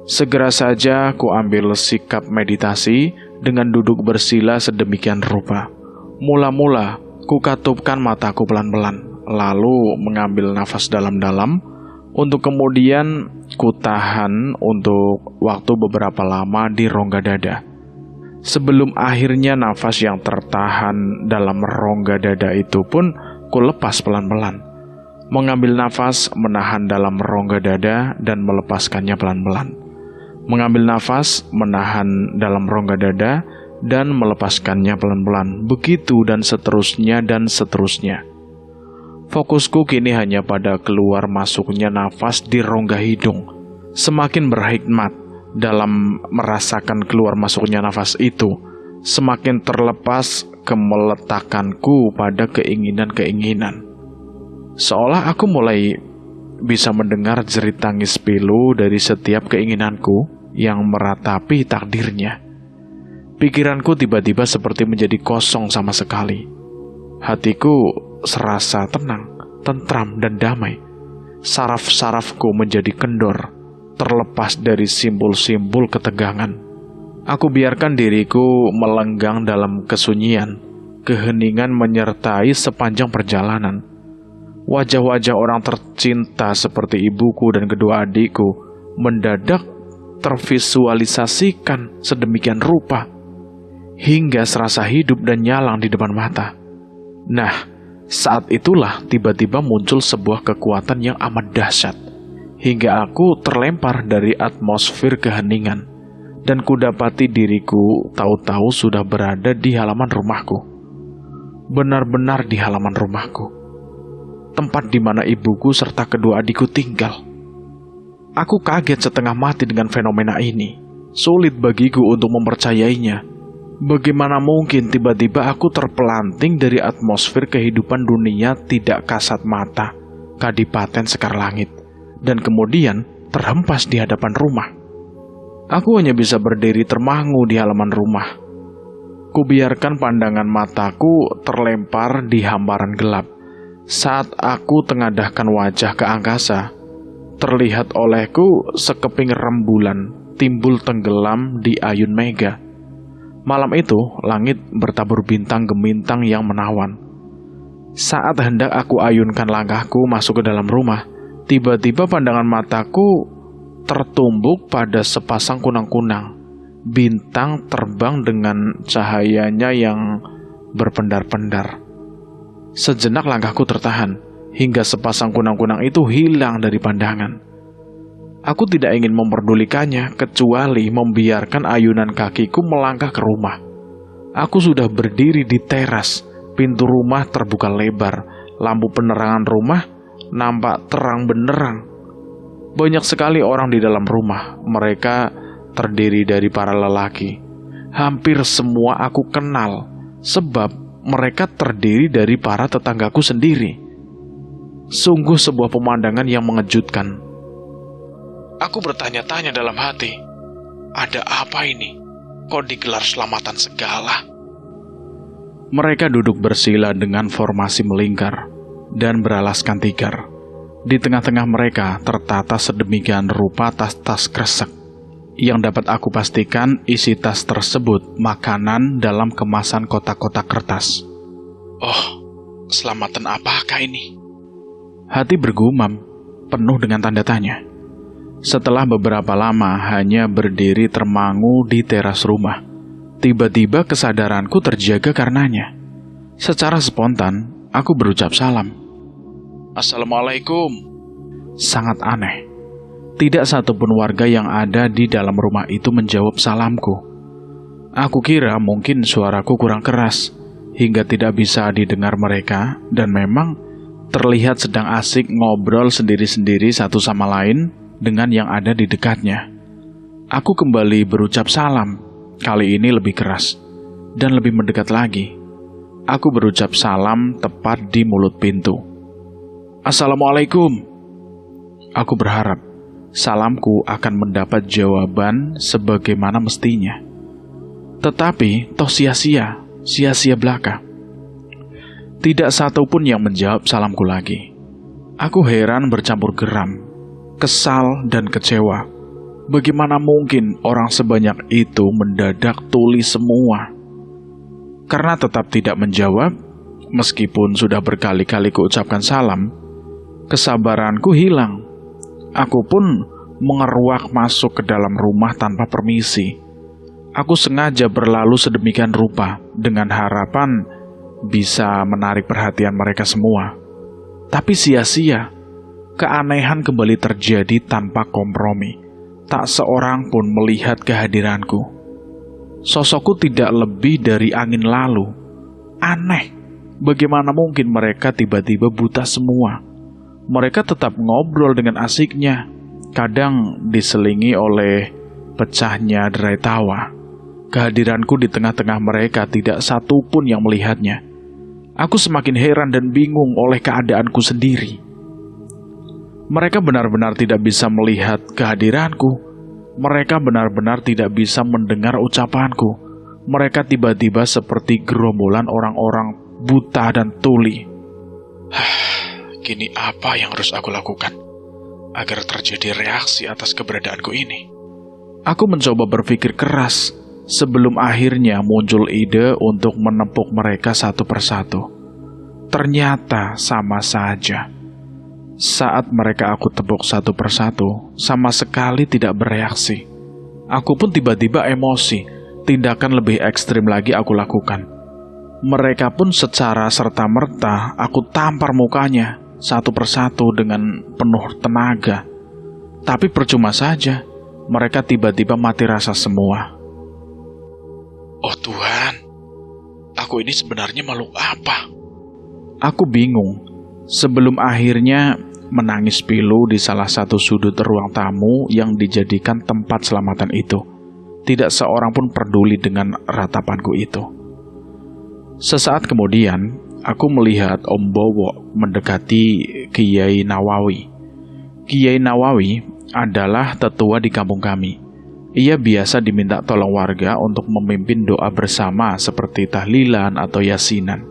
Segera saja aku ambil sikap meditasi dengan duduk bersila sedemikian rupa. Mula-mula ku katupkan mataku pelan-pelan, lalu mengambil nafas dalam-dalam, untuk kemudian ku tahan untuk waktu beberapa lama di rongga dada. Sebelum akhirnya nafas yang tertahan dalam rongga dada itu pun ku lepas pelan-pelan. Mengambil nafas, menahan dalam rongga dada dan melepaskannya pelan-pelan. Mengambil nafas, menahan dalam rongga dada dan melepaskannya pelan-pelan. Begitu dan seterusnya dan seterusnya. Fokusku kini hanya pada keluar masuknya nafas di rongga hidung. Semakin berhikmat dalam merasakan keluar masuknya nafas itu, semakin terlepas kemeletakanku pada keinginan-keinginan. Seolah aku mulai bisa mendengar jerit tangis pilu dari setiap keinginanku yang meratapi takdirnya. Pikiranku tiba-tiba seperti menjadi kosong sama sekali. Hatiku serasa tenang, tentram, dan damai. Saraf-sarafku menjadi kendor, terlepas dari simbol-simbol ketegangan. Aku biarkan diriku melenggang dalam kesunyian. Keheningan menyertai sepanjang perjalanan. Wajah-wajah orang tercinta seperti ibuku dan kedua adikku mendadak tervisualisasikan sedemikian rupa, hingga serasa hidup dan nyalang di depan mata. Nah, saat itulah tiba-tiba muncul sebuah kekuatan yang amat dahsyat, hingga aku terlempar dari atmosfer keheningan, dan kudapati diriku tahu-tahu sudah berada di halaman rumahku. Benar-benar di halaman rumahku, tempat di mana ibuku serta kedua adikku tinggal. Aku kaget setengah mati dengan fenomena ini. Sulit bagiku untuk mempercayainya. Bagaimana mungkin tiba-tiba aku terpelanting dari atmosfer kehidupan dunia tidak kasat mata, Kadipaten Sekar Langit, dan kemudian terhempas di hadapan rumah. Aku hanya bisa berdiri termangu di halaman rumah. Kubiarkan pandangan mataku terlempar di hamparan gelap. Saat aku tengadahkan wajah ke angkasa, terlihat olehku sekeping rembulan timbul tenggelam di ayun mega. Malam itu, langit bertabur bintang gemintang yang menawan. Saat hendak aku ayunkan langkahku masuk ke dalam rumah, tiba-tiba pandangan mataku tertumbuk pada sepasang kunang-kunang. Bintang terbang dengan cahayanya yang berpendar-pendar. Sejenak langkahku tertahan, hingga sepasang kunang-kunang itu hilang dari pandangan. Aku tidak ingin memperdulikannya, kecuali membiarkan ayunan kakiku melangkah ke rumah. Aku sudah berdiri di teras, pintu rumah terbuka lebar, lampu penerangan rumah nampak terang benderang. Banyak sekali orang di dalam rumah, mereka terdiri dari para lelaki. Hampir semua aku kenal, sebab mereka terdiri dari para tetanggaku sendiri. Sungguh sebuah pemandangan yang mengejutkan. Aku bertanya-tanya dalam hati, ada apa ini? Kok digelar selamatan segala? Mereka duduk bersila dengan formasi melingkar dan beralaskan tikar. Di tengah-tengah mereka tertata sedemikian rupa tas-tas kresek, yang dapat aku pastikan isi tas tersebut makanan dalam kemasan kotak-kotak kertas. Oh, selamatan apakah ini? Hati bergumam, penuh dengan tanda tanya. Setelah beberapa lama hanya berdiri termangu di teras rumah, tiba-tiba kesadaranku terjaga karenanya. Secara spontan, aku berucap salam. Assalamualaikum. Sangat aneh. Tidak satupun warga yang ada di dalam rumah itu menjawab salamku. Aku kira mungkin suaraku kurang keras, hingga tidak bisa didengar mereka, dan memang terlihat sedang asik ngobrol sendiri-sendiri satu sama lain dengan yang ada di dekatnya. Aku kembali berucap salam, kali ini lebih keras, dan lebih mendekat lagi. Aku berucap salam tepat di mulut pintu. Assalamualaikum. Aku berharap salamku akan mendapat jawaban sebagaimana mestinya. Tetapi toh sia-sia belaka. Tidak satupun yang menjawab salamku lagi. Aku heran bercampur geram, kesal dan kecewa. Bagaimana mungkin orang sebanyak itu mendadak tuli semua? Karena tetap tidak menjawab, meskipun sudah berkali-kali kuucapkan salam, kesabaranku hilang. Aku pun mengeruak masuk ke dalam rumah tanpa permisi. Aku sengaja berlalu sedemikian rupa dengan harapan bisa menarik perhatian mereka semua. Tapi sia-sia, keanehan kembali terjadi tanpa kompromi. Tak seorang pun melihat kehadiranku. Sosokku tidak lebih dari angin lalu. Aneh, bagaimana mungkin mereka tiba-tiba buta semua? Mereka tetap ngobrol dengan asiknya, kadang diselingi oleh pecahnya derai tawa. Kehadiranku di tengah-tengah mereka tidak satu pun yang melihatnya. Aku semakin heran dan bingung oleh keadaanku sendiri. Mereka benar-benar tidak bisa melihat kehadiranku. Mereka benar-benar tidak bisa mendengar ucapanku. Mereka tiba-tiba seperti gerombolan orang-orang buta dan tuli. Kini apa yang harus aku lakukan agar terjadi reaksi atas keberadaanku ini? Aku mencoba berpikir keras sebelum akhirnya muncul ide untuk menepuk mereka satu persatu. Ternyata sama saja. Saat mereka aku tepuk satu persatu, sama sekali tidak bereaksi. Aku pun tiba-tiba emosi. Tindakan lebih ekstrim lagi aku lakukan. Mereka pun secara serta-merta aku tampar mukanya satu persatu dengan penuh tenaga. Tapi percuma saja, mereka tiba-tiba mati rasa semua. Oh Tuhan, aku ini sebenarnya makhluk apa? Aku bingung, sebelum akhirnya menangis pilu di salah satu sudut ruang tamu yang dijadikan tempat selamatan itu. Tidak seorang pun peduli dengan ratapanku itu. Sesaat kemudian, aku melihat Om Bowo mendekati Kiai Nawawi. Kiai Nawawi adalah tetua di kampung kami. Ia biasa diminta tolong warga untuk memimpin doa bersama seperti tahlilan atau yasinan.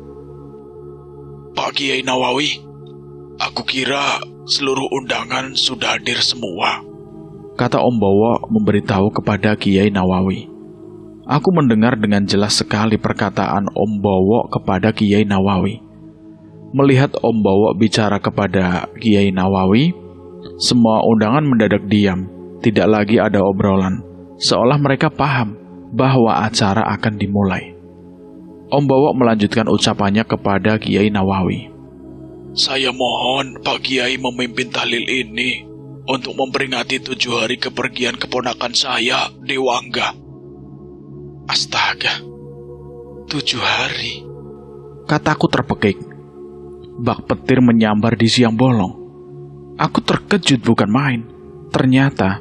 Pak Kiai Nawawi, aku kira seluruh undangan sudah hadir semua, kata Om Bowo memberitahu kepada Kiai Nawawi. Aku mendengar dengan jelas sekali perkataan Om Bowo kepada Kiai Nawawi. Melihat Om Bowo bicara kepada Kiai Nawawi, semua undangan mendadak diam, tidak lagi ada obrolan, seolah mereka paham bahwa acara akan dimulai. Om Bowo melanjutkan ucapannya kepada Kiai Nawawi. Saya mohon Pak Kiai memimpin tahlil ini untuk memperingati 7 hari kepergian keponakan saya, Dewangga. Astaga, 7 hari. Kataku terpekik. Bak petir menyambar di siang bolong. Aku terkejut bukan main. Ternyata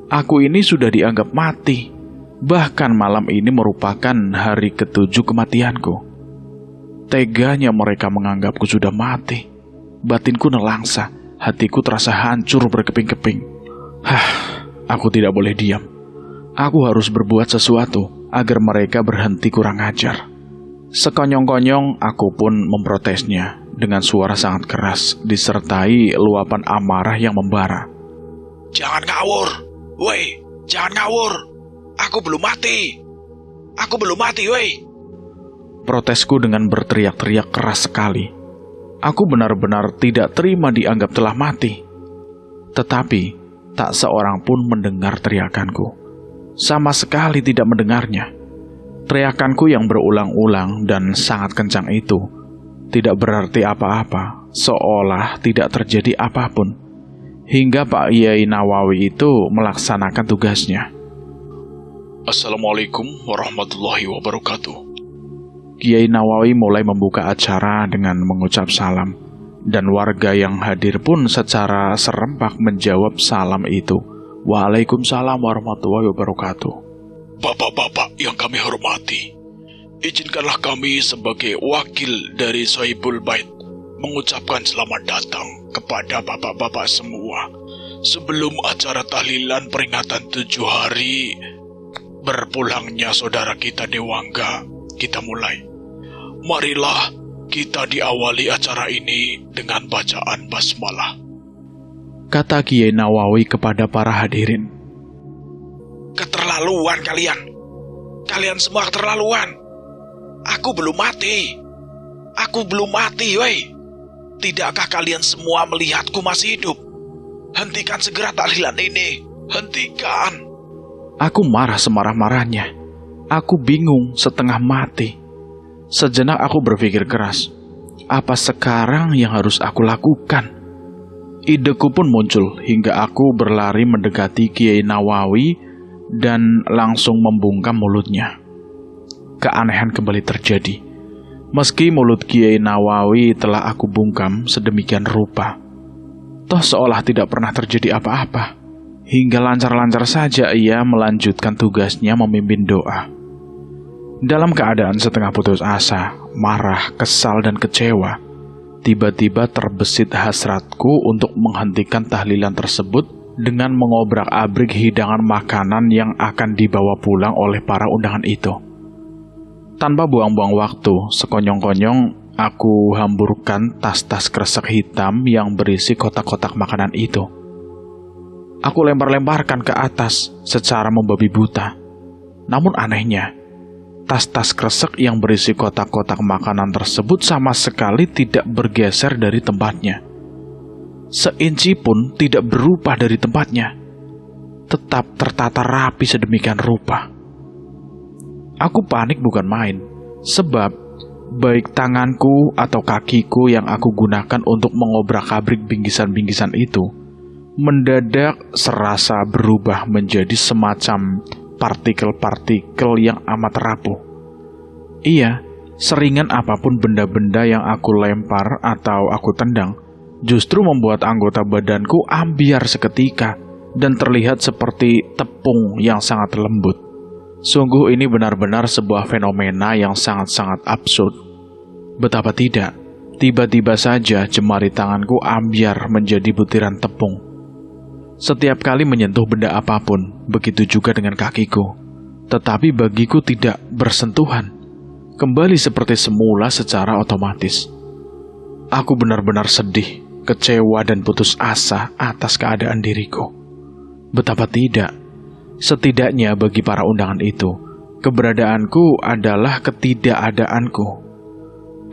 aku ini sudah dianggap mati. Bahkan malam ini merupakan hari ke-7 kematianku. Teganya mereka menganggapku sudah mati. Batinku nelangsa, hatiku terasa hancur berkeping-keping. Aku tidak boleh diam. Aku harus berbuat sesuatu agar mereka berhenti kurang ajar. Sekonyong-konyong aku pun memprotesnya dengan suara sangat keras, disertai luapan amarah yang membara. Jangan ngawur, woi, jangan ngawur. Aku belum mati. Aku belum mati, woi. Protesku dengan berteriak-teriak keras sekali. Aku benar-benar tidak terima dianggap telah mati. Tetapi tak seorang pun mendengar teriakanku. Sama sekali tidak mendengarnya. Teriakanku yang berulang-ulang dan sangat kencang itu tidak berarti apa-apa, seolah tidak terjadi apapun. hingga Pak Kiai Nawawi itu melaksanakan tugasnya. Assalamualaikum warahmatullahi wabarakatuh. Kiai Nawawi mulai membuka acara dengan mengucap salam, dan warga yang hadir pun secara serempak menjawab salam itu. Waalaikumsalam warahmatullahi wabarakatuh. Bapak-bapak yang kami hormati, izinkanlah kami sebagai wakil dari Sohibul Bait mengucapkan selamat datang kepada bapak-bapak semua sebelum acara tahlilan peringatan 7 hari berpulangnya saudara kita Dewangga kita mulai. Marilah kita diawali acara ini dengan bacaan basmalah, kata Kiai Nawawi kepada para hadirin. Keterlaluan kalian. Kalian semua keterlaluan. Aku belum mati. Aku belum mati, woi. Tidakkah kalian semua melihatku masih hidup? Hentikan segera tahlilan ini. Hentikan. Aku marah semarah-marahnya. Aku bingung setengah mati. Sejenak aku berpikir keras. Apa sekarang yang harus aku lakukan? Ideku pun muncul hingga aku berlari mendekati Kiai Nawawi dan langsung membungkam mulutnya. Keanehan kembali terjadi. Meski mulut Kiai Nawawi telah aku bungkam sedemikian rupa, toh seolah tidak pernah terjadi apa-apa. Hingga lancar-lancar saja ia melanjutkan tugasnya memimpin doa. Dalam keadaan setengah putus asa, marah, kesal, dan kecewa, tiba-tiba terbesit hasratku untuk menghentikan tahlilan tersebut dengan mengobrak-abrik hidangan makanan yang akan dibawa pulang oleh para undangan itu. Tanpa buang-buang waktu, sekonyong-konyong aku hamburkan tas-tas kresek hitam yang berisi kotak-kotak makanan itu. Aku lempar-lemparkan ke atas secara membabi buta. Namun anehnya, tas-tas kresek yang berisi kotak-kotak makanan tersebut sama sekali tidak bergeser dari tempatnya. Seinci pun tidak berubah dari tempatnya. Tetap tertata rapi sedemikian rupa. Aku panik bukan main, sebab baik tanganku atau kakiku yang aku gunakan untuk mengobrak-abrik bingkisan-bingkisan itu mendadak serasa berubah menjadi semacam partikel-partikel yang amat rapuh. Iya, seringan apapun benda-benda yang aku lempar atau aku tendang, justru membuat anggota badanku ambiar seketika dan terlihat seperti tepung yang sangat lembut. Sungguh ini benar-benar sebuah fenomena yang sangat-sangat absurd. Betapa tidak, tiba-tiba saja jemari tanganku ambiar menjadi butiran tepung. Setiap kali menyentuh benda apapun, begitu juga dengan kakiku. Tetapi bagiku tidak bersentuhan, kembali seperti semula secara otomatis. Aku benar-benar sedih, kecewa dan putus asa atas keadaan diriku. Betapa tidak, setidaknya bagi para undangan itu, keberadaanku adalah ketidakadaanku.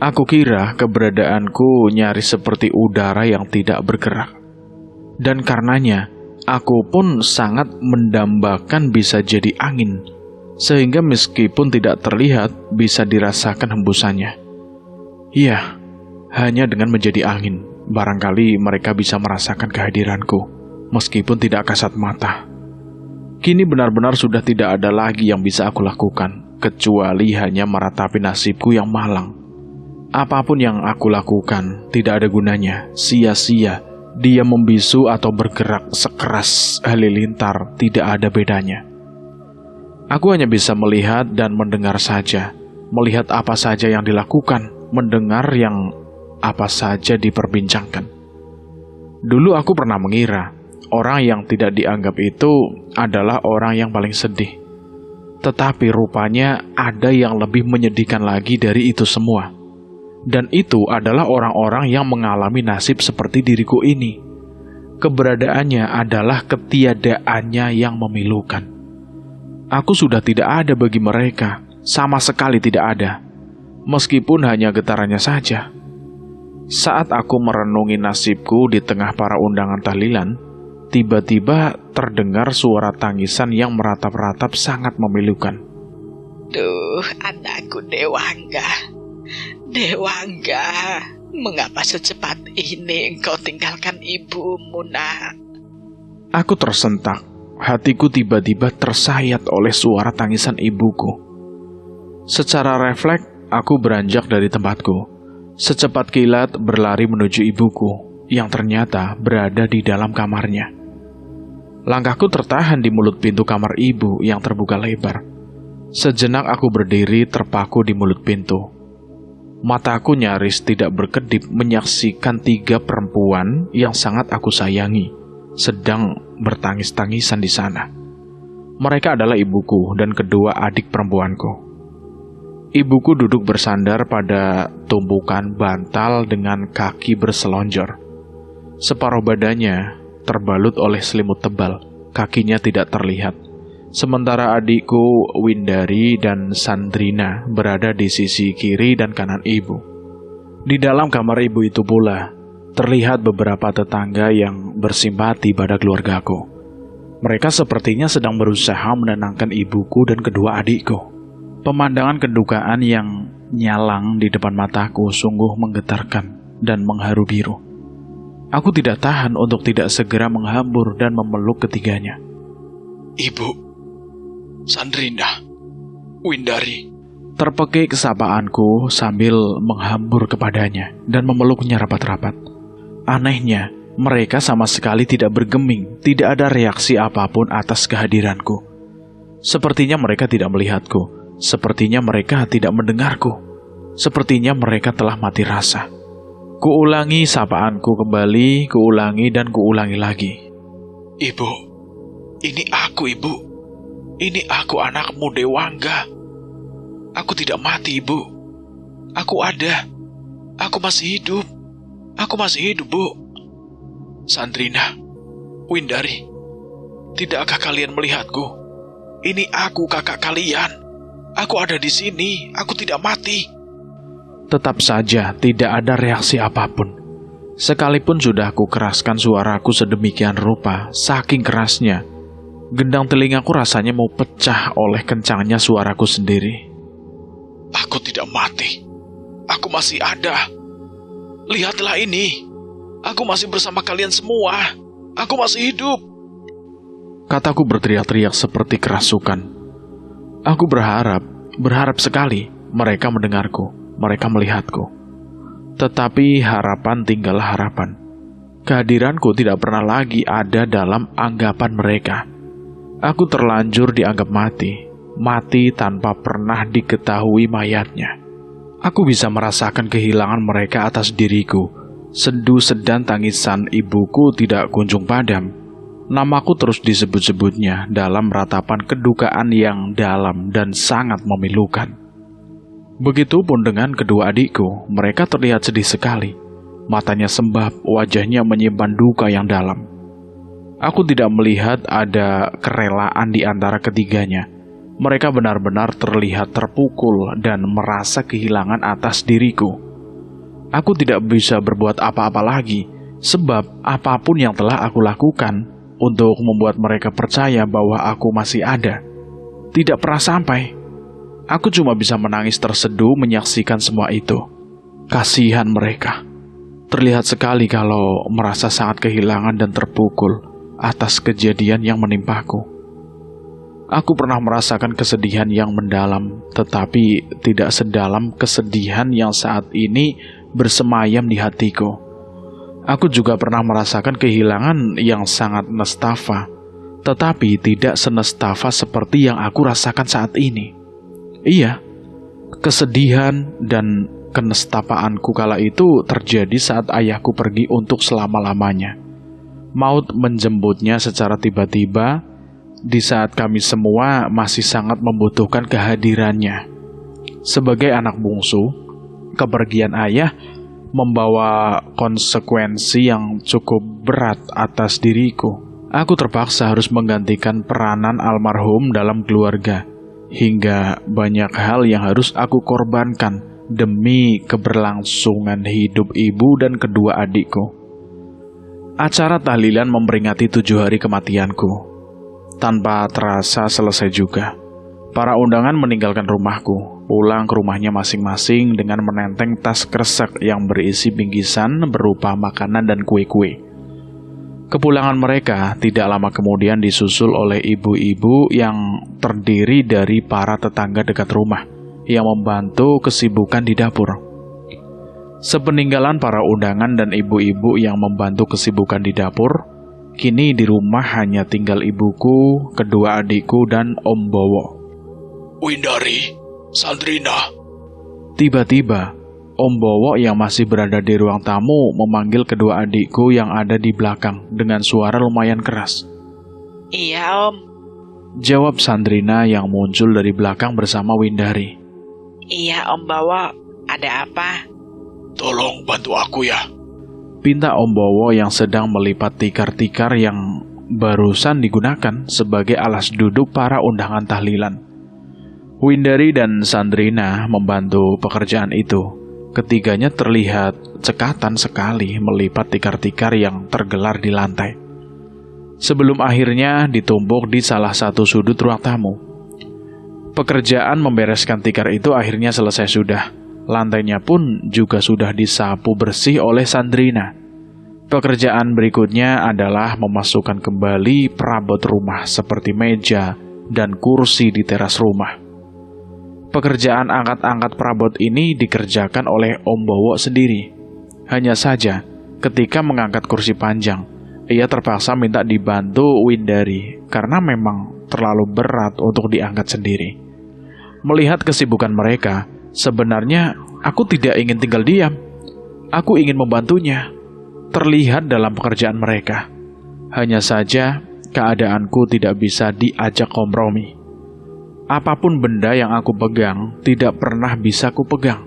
Aku kira keberadaanku nyaris seperti udara yang tidak bergerak. Dan karenanya, aku pun sangat mendambakan bisa jadi angin, sehingga meskipun tidak terlihat, bisa dirasakan hembusannya. Iya, hanya dengan menjadi angin, barangkali mereka bisa merasakan kehadiranku, meskipun tidak kasat mata. Kini benar-benar sudah tidak ada lagi yang bisa aku lakukan, kecuali hanya meratapi nasibku yang malang. Apapun yang aku lakukan, tidak ada gunanya, sia-sia. Dia membisu atau bergerak sekeras halilintar, tidak ada bedanya. Aku hanya bisa melihat dan mendengar saja, melihat apa saja yang dilakukan, mendengar yang apa saja diperbincangkan. Dulu aku pernah mengira, orang yang tidak dianggap itu adalah orang yang paling sedih. Tetapi rupanya ada yang lebih menyedihkan lagi dari itu semua. Dan itu adalah orang-orang yang mengalami nasib seperti diriku ini. Keberadaannya adalah ketiadaannya yang memilukan. Aku sudah tidak ada bagi mereka, sama sekali tidak ada. Meskipun hanya getarannya saja. Saat aku merenungi nasibku di tengah para undangan tahlilan, tiba-tiba terdengar suara tangisan yang meratap-ratap sangat memilukan. Duh, anakku Dewangga. Dewangga, mengapa secepat ini engkau tinggalkan ibumu, nak? Aku tersentak. Hatiku tiba-tiba tersayat oleh suara tangisan ibuku. Secara refleks, aku beranjak dari tempatku. Secepat kilat berlari menuju ibuku, yang ternyata berada di dalam kamarnya. Langkahku tertahan di mulut pintu kamar ibu yang terbuka lebar. Sejenak aku berdiri terpaku di mulut pintu. Mataku nyaris tidak berkedip menyaksikan 3 perempuan yang sangat aku sayangi sedang bertangis-tangisan di sana. Mereka adalah ibuku dan kedua adik perempuanku. Ibuku duduk bersandar pada tumpukan bantal dengan kaki berselonjor. Separuh badannya terbalut oleh selimut tebal, kakinya tidak terlihat. Sementara adikku Windari dan Sandrina berada di sisi kiri dan kanan ibu. Di dalam kamar ibu itu pula, terlihat beberapa tetangga yang bersimpati pada keluargaku. Mereka sepertinya sedang berusaha menenangkan ibuku dan kedua adikku. Pemandangan kedukaan yang nyalang di depan mataku sungguh menggetarkan dan mengharu biru. Aku tidak tahan untuk tidak segera menghambur dan memeluk ketiganya. Ibu, Sandrina, Windari. Terpekik kesapaanku sambil menghambur kepadanya dan memeluknya rapat-rapat. Anehnya, mereka sama sekali tidak bergeming, tidak ada reaksi apapun atas kehadiranku. Sepertinya mereka tidak melihatku, sepertinya mereka tidak mendengarku, sepertinya mereka telah mati rasa. Kuulangi sapaanku kembali, kuulangi dan kuulangi lagi. Ibu, ini aku, Ibu. Ini aku, anakmu Dewangga. Aku tidak mati, Ibu. Aku ada. Aku masih hidup. Aku masih hidup, Bu. Sandrina, Windari, tidakkah kalian melihatku? Ini aku, kakak kalian. Aku ada di sini. Aku tidak mati. Tetap saja tidak ada reaksi apapun. Sekalipun sudah aku keraskan suaraku sedemikian rupa, saking kerasnya, gendang telingaku rasanya mau pecah oleh kencangnya suaraku sendiri. Aku tidak mati. Aku masih ada. Lihatlah ini. Aku masih bersama kalian semua. Aku masih hidup. Kataku berteriak-teriak seperti kerasukan. Aku berharap sekali mereka mendengarku, mereka melihatku. Tetapi harapan tinggallah harapan. Kehadiranku tidak pernah lagi ada dalam anggapan mereka. Aku terlanjur dianggap mati tanpa pernah diketahui mayatnya. Aku bisa merasakan kehilangan mereka atas diriku. Sendu sedan tangisan ibuku tidak kunjung padam. Namaku terus disebut-sebutnya dalam ratapan kedukaan yang dalam dan sangat memilukan. Begitupun dengan kedua adikku, mereka terlihat sedih sekali. Matanya sembab, wajahnya menyimpan duka yang dalam. Aku tidak melihat ada kerelaan di antara ketiganya. Mereka benar-benar terlihat terpukul dan merasa kehilangan atas diriku. Aku tidak bisa berbuat apa-apa lagi, sebab apapun yang telah aku lakukan untuk membuat mereka percaya bahwa aku masih ada, tidak pernah sampai. Aku cuma bisa menangis terseduh menyaksikan semua itu. Kasihan mereka. Terlihat sekali kalau merasa sangat kehilangan dan terpukul atas kejadian yang menimpaku. Aku pernah merasakan kesedihan yang mendalam, tetapi tidak sedalam kesedihan yang saat ini bersemayam di hatiku. Aku juga pernah merasakan kehilangan yang sangat nestapa, tetapi tidak senestapa seperti yang aku rasakan saat ini. Iya, kesedihan dan kenestapaanku kala itu terjadi saat ayahku pergi untuk selama-lamanya. Maut menjemputnya secara tiba-tiba, di saat kami semua masih sangat membutuhkan kehadirannya. Sebagai anak bungsu, kepergian ayah membawa konsekuensi yang cukup berat atas diriku. Aku terpaksa harus menggantikan peranan almarhum dalam keluarga, hingga banyak hal yang harus aku korbankan demi keberlangsungan hidup ibu dan kedua adikku. Acara tahlilan memperingati 7 hari kematianku. Tanpa terasa selesai juga. Para undangan meninggalkan rumahku, pulang ke rumahnya masing-masing dengan menenteng tas kresek yang berisi bingkisan berupa makanan dan kue-kue. Kepulangan mereka tidak lama kemudian disusul oleh ibu-ibu yang terdiri dari para tetangga dekat rumah yang membantu kesibukan di dapur. Sepeninggalan para undangan dan ibu-ibu yang membantu kesibukan di dapur, kini di rumah hanya tinggal ibuku, kedua adikku, dan Om Bowo. Windari, Sandrina. Tiba-tiba, Om Bowo yang masih berada di ruang tamu memanggil kedua adikku yang ada di belakang dengan suara lumayan keras. Iya, Om. Jawab Sandrina yang muncul dari belakang bersama Windari. Iya, Om Bowo. Ada apa? Tolong bantu aku ya. Pinta Om Bowo yang sedang melipat tikar-tikar yang barusan digunakan sebagai alas duduk para undangan tahlilan. Windari dan Sandrina membantu pekerjaan itu. Ketiganya terlihat cekatan sekali melipat tikar-tikar yang tergelar di lantai. Sebelum akhirnya ditumpuk di salah satu sudut ruang tamu. Pekerjaan membereskan tikar itu akhirnya selesai sudah. Lantainya pun juga sudah disapu bersih oleh Sandrina. Pekerjaan berikutnya adalah memasukkan kembali perabot rumah seperti meja dan kursi di teras rumah. Pekerjaan angkat-angkat perabot ini dikerjakan oleh Om Bowo sendiri. Hanya saja, ketika mengangkat kursi panjang, ia terpaksa minta dibantu Windari karena memang terlalu berat untuk diangkat sendiri. Melihat kesibukan mereka, sebenarnya aku tidak ingin tinggal diam. Aku ingin membantunya. Terlihat dalam pekerjaan mereka. Hanya saja, keadaanku tidak bisa diajak kompromi. Apapun benda yang aku pegang tidak pernah bisa kupegang.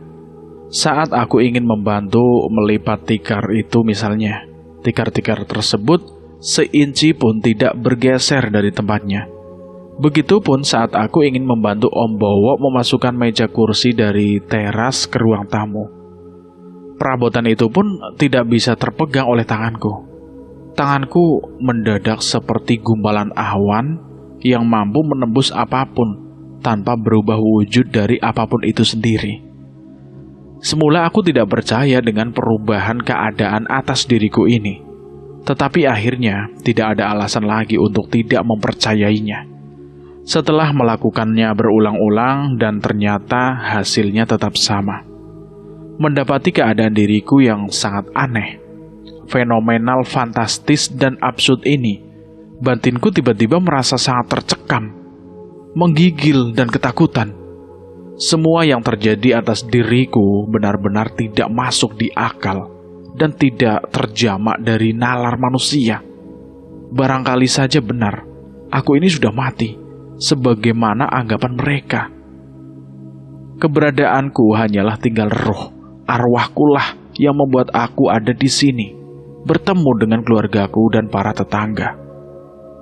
Saat aku ingin membantu melipat tikar itu misalnya, tikar-tikar tersebut seinci pun tidak bergeser dari tempatnya. Begitupun saat aku ingin membantu Om Bowo memasukkan meja kursi dari teras ke ruang tamu. Perabotan itu pun tidak bisa terpegang oleh tanganku. Tanganku mendadak seperti gumpalan awan yang mampu menembus apapun tanpa berubah wujud dari apapun itu sendiri. Semula aku tidak percaya dengan perubahan keadaan atas diriku ini. Tetapi akhirnya tidak ada alasan lagi untuk tidak mempercayainya. Setelah melakukannya berulang-ulang dan ternyata hasilnya tetap sama. Mendapati keadaan diriku yang sangat aneh, fenomenal, fantastis, dan absurd ini, batinku tiba-tiba merasa sangat tercekam, menggigil dan ketakutan. Semua yang terjadi atas diriku benar-benar tidak masuk di akal dan tidak terjamak dari nalar manusia. Barangkali saja benar, aku ini sudah mati, sebagaimana anggapan mereka. Keberadaanku hanyalah tinggal roh, arwahkulah yang membuat aku ada di sini, bertemu dengan keluargaku dan para tetangga.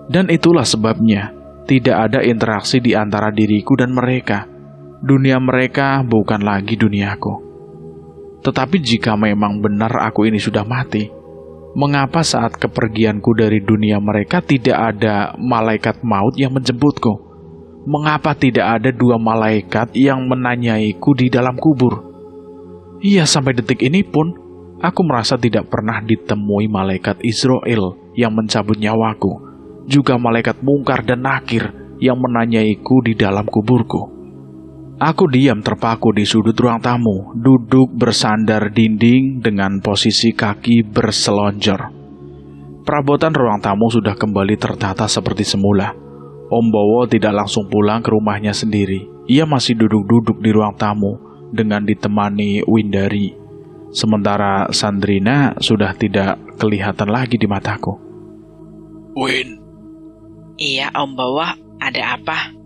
Dan itulah sebabnya tidak ada interaksi di antara diriku dan mereka. Dunia mereka bukan lagi duniaku. Tetapi jika memang benar aku ini sudah mati, mengapa saat kepergianku dari dunia mereka tidak ada malaikat maut yang menjemputku? Mengapa tidak ada dua malaikat yang menanyaiku di dalam kubur? Iya, sampai detik ini pun, aku merasa tidak pernah ditemui malaikat Israel yang mencabut nyawaku, juga malaikat Mungkar dan Nakir yang menanyaiku di dalam kuburku. Aku diam terpaku di sudut ruang tamu, duduk bersandar dinding dengan posisi kaki berselonjor. Perabotan ruang tamu sudah kembali tertata seperti semula. Om Bowo tidak langsung pulang ke rumahnya sendiri. Ia masih duduk-duduk di ruang tamu dengan ditemani Windari. Sementara Sandrina sudah tidak kelihatan lagi di mataku. Win. Iya, Om Bowo, ada apa?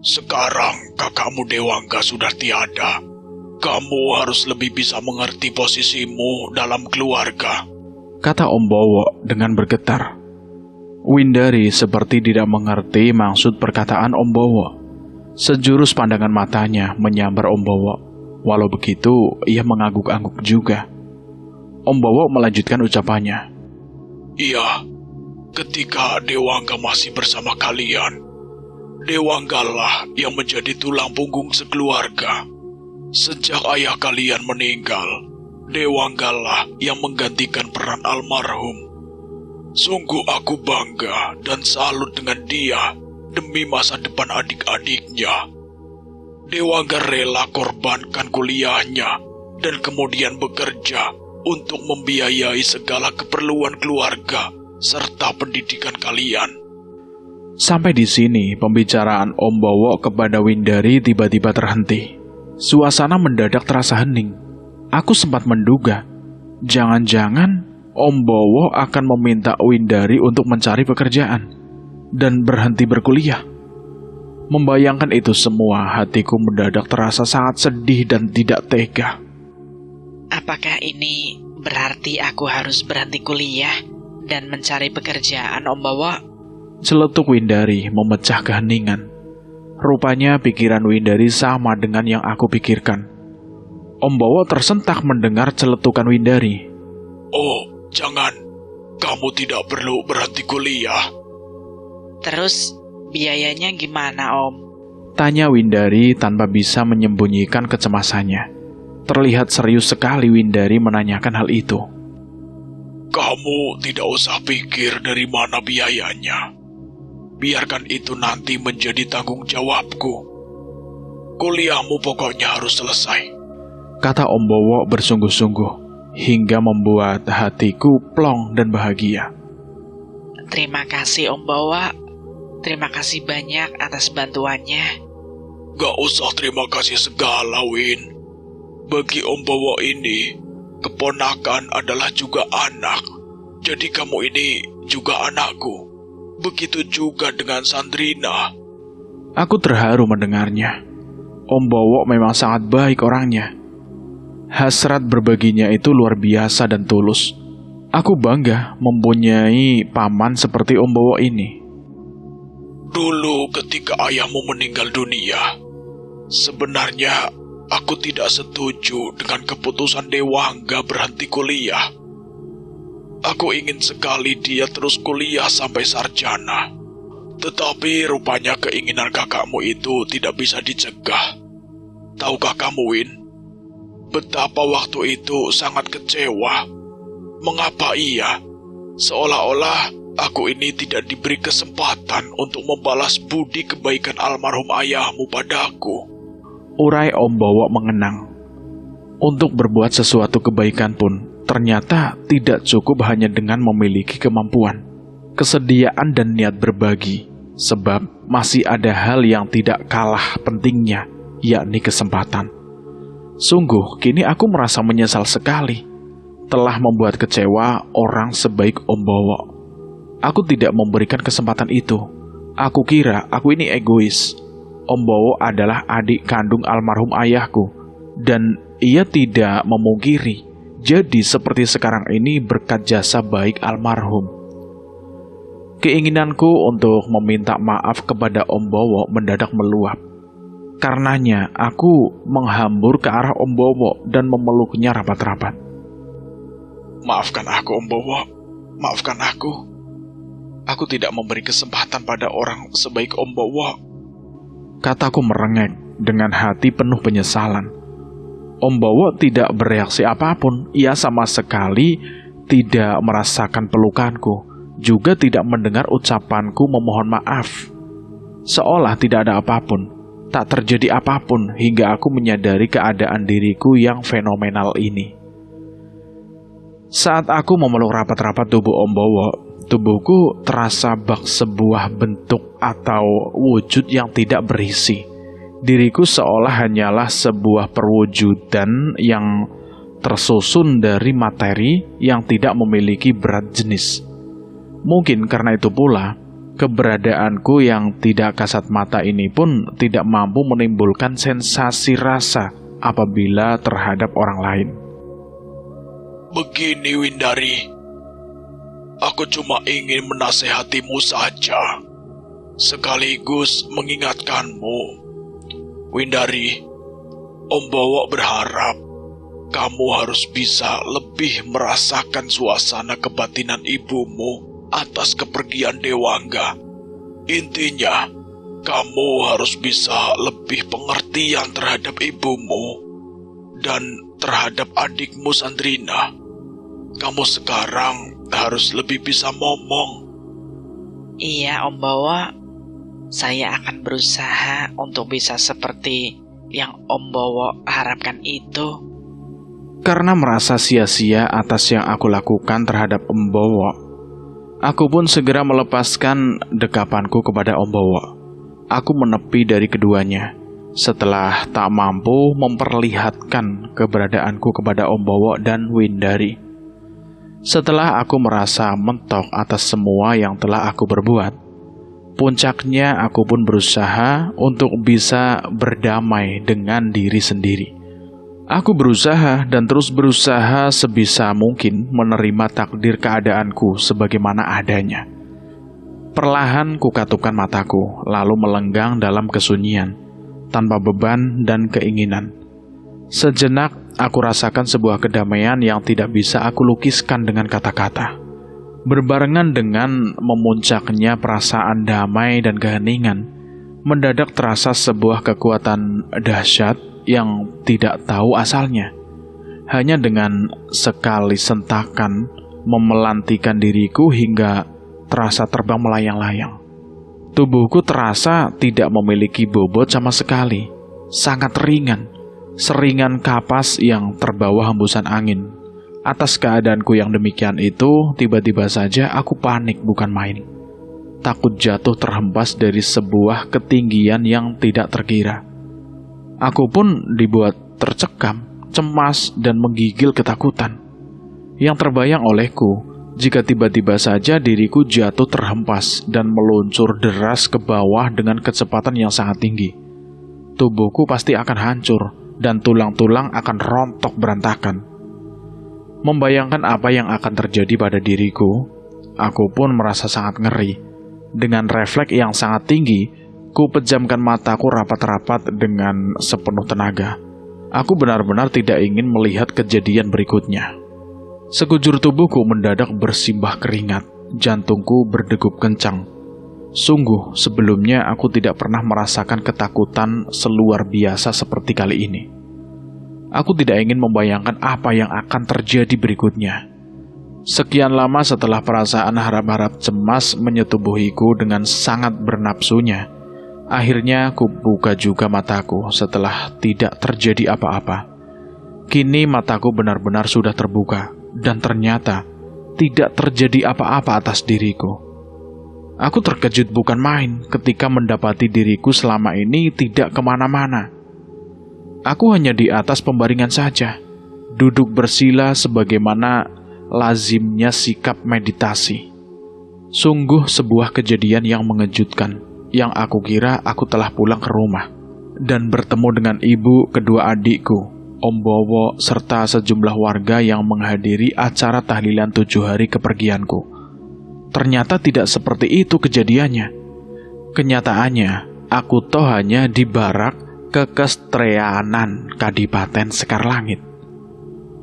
Sekarang kakakmu Dewangga sudah tiada. Kamu harus lebih bisa mengerti posisimu dalam keluarga, kata Om Bowo dengan bergetar. Windari seperti tidak mengerti maksud perkataan Om Bowo. Sejurus pandangan matanya menyambar Om Bowo. Walau begitu, ia mengangguk-angguk juga. Om Bowo melanjutkan ucapannya. Iya, ketika Dewangga masih bersama kalian, Dewanggalah yang menjadi tulang punggung sekeluarga. Sejak ayah kalian meninggal, Dewanggalah yang menggantikan peran almarhum. Sungguh aku bangga dan salut dengan dia demi masa depan adik-adiknya. Dewangga rela korbankan kuliahnya dan kemudian bekerja untuk membiayai segala keperluan keluarga serta pendidikan kalian. Sampai di sini, pembicaraan Om Bowo kepada Windari tiba-tiba terhenti. Suasana mendadak terasa hening. Aku sempat menduga, jangan-jangan Om Bowo akan meminta Windari untuk mencari pekerjaan dan berhenti berkuliah. Membayangkan itu semua, hatiku mendadak terasa sangat sedih dan tidak tega. Apakah ini berarti aku harus berhenti kuliah dan mencari pekerjaan, Om Bowo? Celetuk Windari memecah keheningan. Rupanya pikiran Windari sama dengan yang aku pikirkan. Om Bowo tersentak mendengar celetukan Windari. Oh, jangan. Kamu tidak perlu berhenti kuliah. Terus biayanya gimana, Om? Tanya Windari tanpa bisa menyembunyikan kecemasannya. Terlihat serius sekali Windari menanyakan hal itu. Kamu tidak usah pikir dari mana biayanya. Biarkan itu nanti menjadi tanggung jawabku. Kuliahmu pokoknya harus selesai, kata Om Bowo bersungguh-sungguh, hingga membuat hatiku plong dan bahagia. Terima kasih, Om Bowo. Terima kasih banyak atas bantuannya. Gak usah terima kasih segala, Win. Bagi Om Bowo ini, keponakan adalah juga anak. Jadi kamu ini juga anakku. Begitu juga dengan Sandrina. Aku terharu mendengarnya. Om Bowo memang sangat baik orangnya. Hasrat berbaginya itu luar biasa dan tulus. Aku bangga mempunyai paman seperti Om Bowo ini. Dulu ketika ayahmu meninggal dunia, sebenarnya aku tidak setuju dengan keputusan Dewangga berhenti kuliah. Aku ingin sekali dia terus kuliah sampai sarjana. Tetapi rupanya keinginan kakakmu itu tidak bisa dicegah. Tahukah kamu, Win? Betapa waktu itu sangat kecewa. Mengapa iya? Seolah-olah aku ini tidak diberi kesempatan untuk membalas budi kebaikan almarhum ayahmu padaku. Urai Om Bowo mengenang. Untuk berbuat sesuatu kebaikan pun ternyata tidak cukup hanya dengan memiliki kemampuan, kesediaan dan niat berbagi, sebab masih ada hal yang tidak kalah pentingnya, yakni kesempatan. Sungguh, kini aku merasa menyesal sekali telah membuat kecewa orang sebaik Om Bowo. Aku tidak memberikan kesempatan itu. Aku kira aku ini egois. Om Bowo adalah adik kandung almarhum ayahku, dan ia tidak memungkiri. Jadi seperti sekarang ini berkat jasa baik almarhum. Keinginanku untuk meminta maaf kepada Om Bowo mendadak meluap. Karenanya aku menghambur ke arah Om Bowo dan memeluknya rapat-rapat. Maafkan aku, Om Bowo. Maafkan aku. Aku tidak memberi kesempatan pada orang sebaik Om Bowo. Kataku merengek dengan hati penuh penyesalan. Om Bowo tidak bereaksi apapun. Ia sama sekali tidak merasakan pelukanku, juga tidak mendengar ucapanku memohon maaf. Seolah tidak ada apapun, tak terjadi apapun hingga aku menyadari keadaan diriku yang fenomenal ini. Saat aku memeluk rapat-rapat tubuh Om Bowo, tubuhku terasa bak sebuah bentuk atau wujud yang tidak berisi. Diriku seolah hanyalah sebuah perwujudan yang tersusun dari materi yang tidak memiliki berat jenis. Mungkin karena itu pula, keberadaanku yang tidak kasat mata ini pun tidak mampu menimbulkan sensasi rasa apabila terhadap orang lain. Begini, Windari, aku cuma ingin menasehatimu saja, sekaligus mengingatkanmu. Windari, Om Bowo berharap kamu harus bisa lebih merasakan suasana kebatinan ibumu atas kepergian Dewangga. Intinya, kamu harus bisa lebih pengertian terhadap ibumu dan terhadap adikmu Sandrina. Kamu sekarang harus lebih bisa ngomong. Iya, Om Bowo. Saya akan berusaha untuk bisa seperti yang Om Bowo harapkan itu. Karena merasa sia-sia atas yang aku lakukan terhadap Om Bowo, aku pun segera melepaskan dekapanku kepada Om Bowo. Aku menepi dari keduanya setelah tak mampu memperlihatkan keberadaanku kepada Om Bowo dan Windari. Setelah aku merasa mentok atas semua yang telah aku berbuat, puncaknya aku pun berusaha untuk bisa berdamai dengan diri sendiri. Aku berusaha dan terus berusaha sebisa mungkin menerima takdir keadaanku sebagaimana adanya. Perlahan kukatupkan mataku, lalu melenggang dalam kesunyian, tanpa beban dan keinginan. Sejenak aku rasakan sebuah kedamaian yang tidak bisa aku lukiskan dengan kata-kata. Berbarengan dengan memuncaknya perasaan damai dan keheningan, mendadak terasa sebuah kekuatan dahsyat yang tidak tahu asalnya. Hanya dengan sekali sentakan memelantikan diriku hingga terasa terbang melayang-layang. Tubuhku terasa tidak memiliki bobot sama sekali, sangat ringan, seringan kapas yang terbawa hembusan angin. Atas keadaanku yang demikian itu, tiba-tiba saja aku panik bukan main. Takut jatuh terhempas dari sebuah ketinggian yang tidak terkira. Aku pun dibuat tercekam, cemas, dan menggigil ketakutan. Yang terbayang olehku, jika tiba-tiba saja diriku jatuh terhempas dan meluncur deras ke bawah dengan kecepatan yang sangat tinggi. Tubuhku pasti akan hancur dan tulang-tulang akan rontok berantakan. Membayangkan apa yang akan terjadi pada diriku, aku pun merasa sangat ngeri. Dengan refleks yang sangat tinggi, ku pejamkan mataku rapat-rapat dengan sepenuh tenaga. Aku benar-benar tidak ingin melihat kejadian berikutnya. Sekujur tubuhku mendadak bersimbah keringat, jantungku berdegup kencang. Sungguh, sebelumnya aku tidak pernah merasakan ketakutan seluar biasa seperti kali ini. Aku tidak ingin membayangkan apa yang akan terjadi berikutnya. Sekian lama setelah perasaan harap-harap cemas menyetubuhiku dengan sangat bernapsunya, akhirnya aku buka juga mataku setelah tidak terjadi apa-apa. Kini mataku benar-benar sudah terbuka, dan ternyata tidak terjadi apa-apa atas diriku. Aku terkejut bukan main ketika mendapati diriku selama ini tidak kemana-mana. Aku hanya di atas pembaringan saja, duduk bersila sebagaimana lazimnya sikap meditasi. Sungguh sebuah kejadian yang mengejutkan, yang aku kira aku telah pulang ke rumah dan bertemu dengan ibu, kedua adikku, Om Bowo, serta sejumlah warga yang menghadiri acara tahlilan 7 hari kepergianku. Ternyata tidak seperti itu kejadiannya. Kenyataannya, aku toh hanya di barak Kekestreanan Kadipaten Sekarlangit.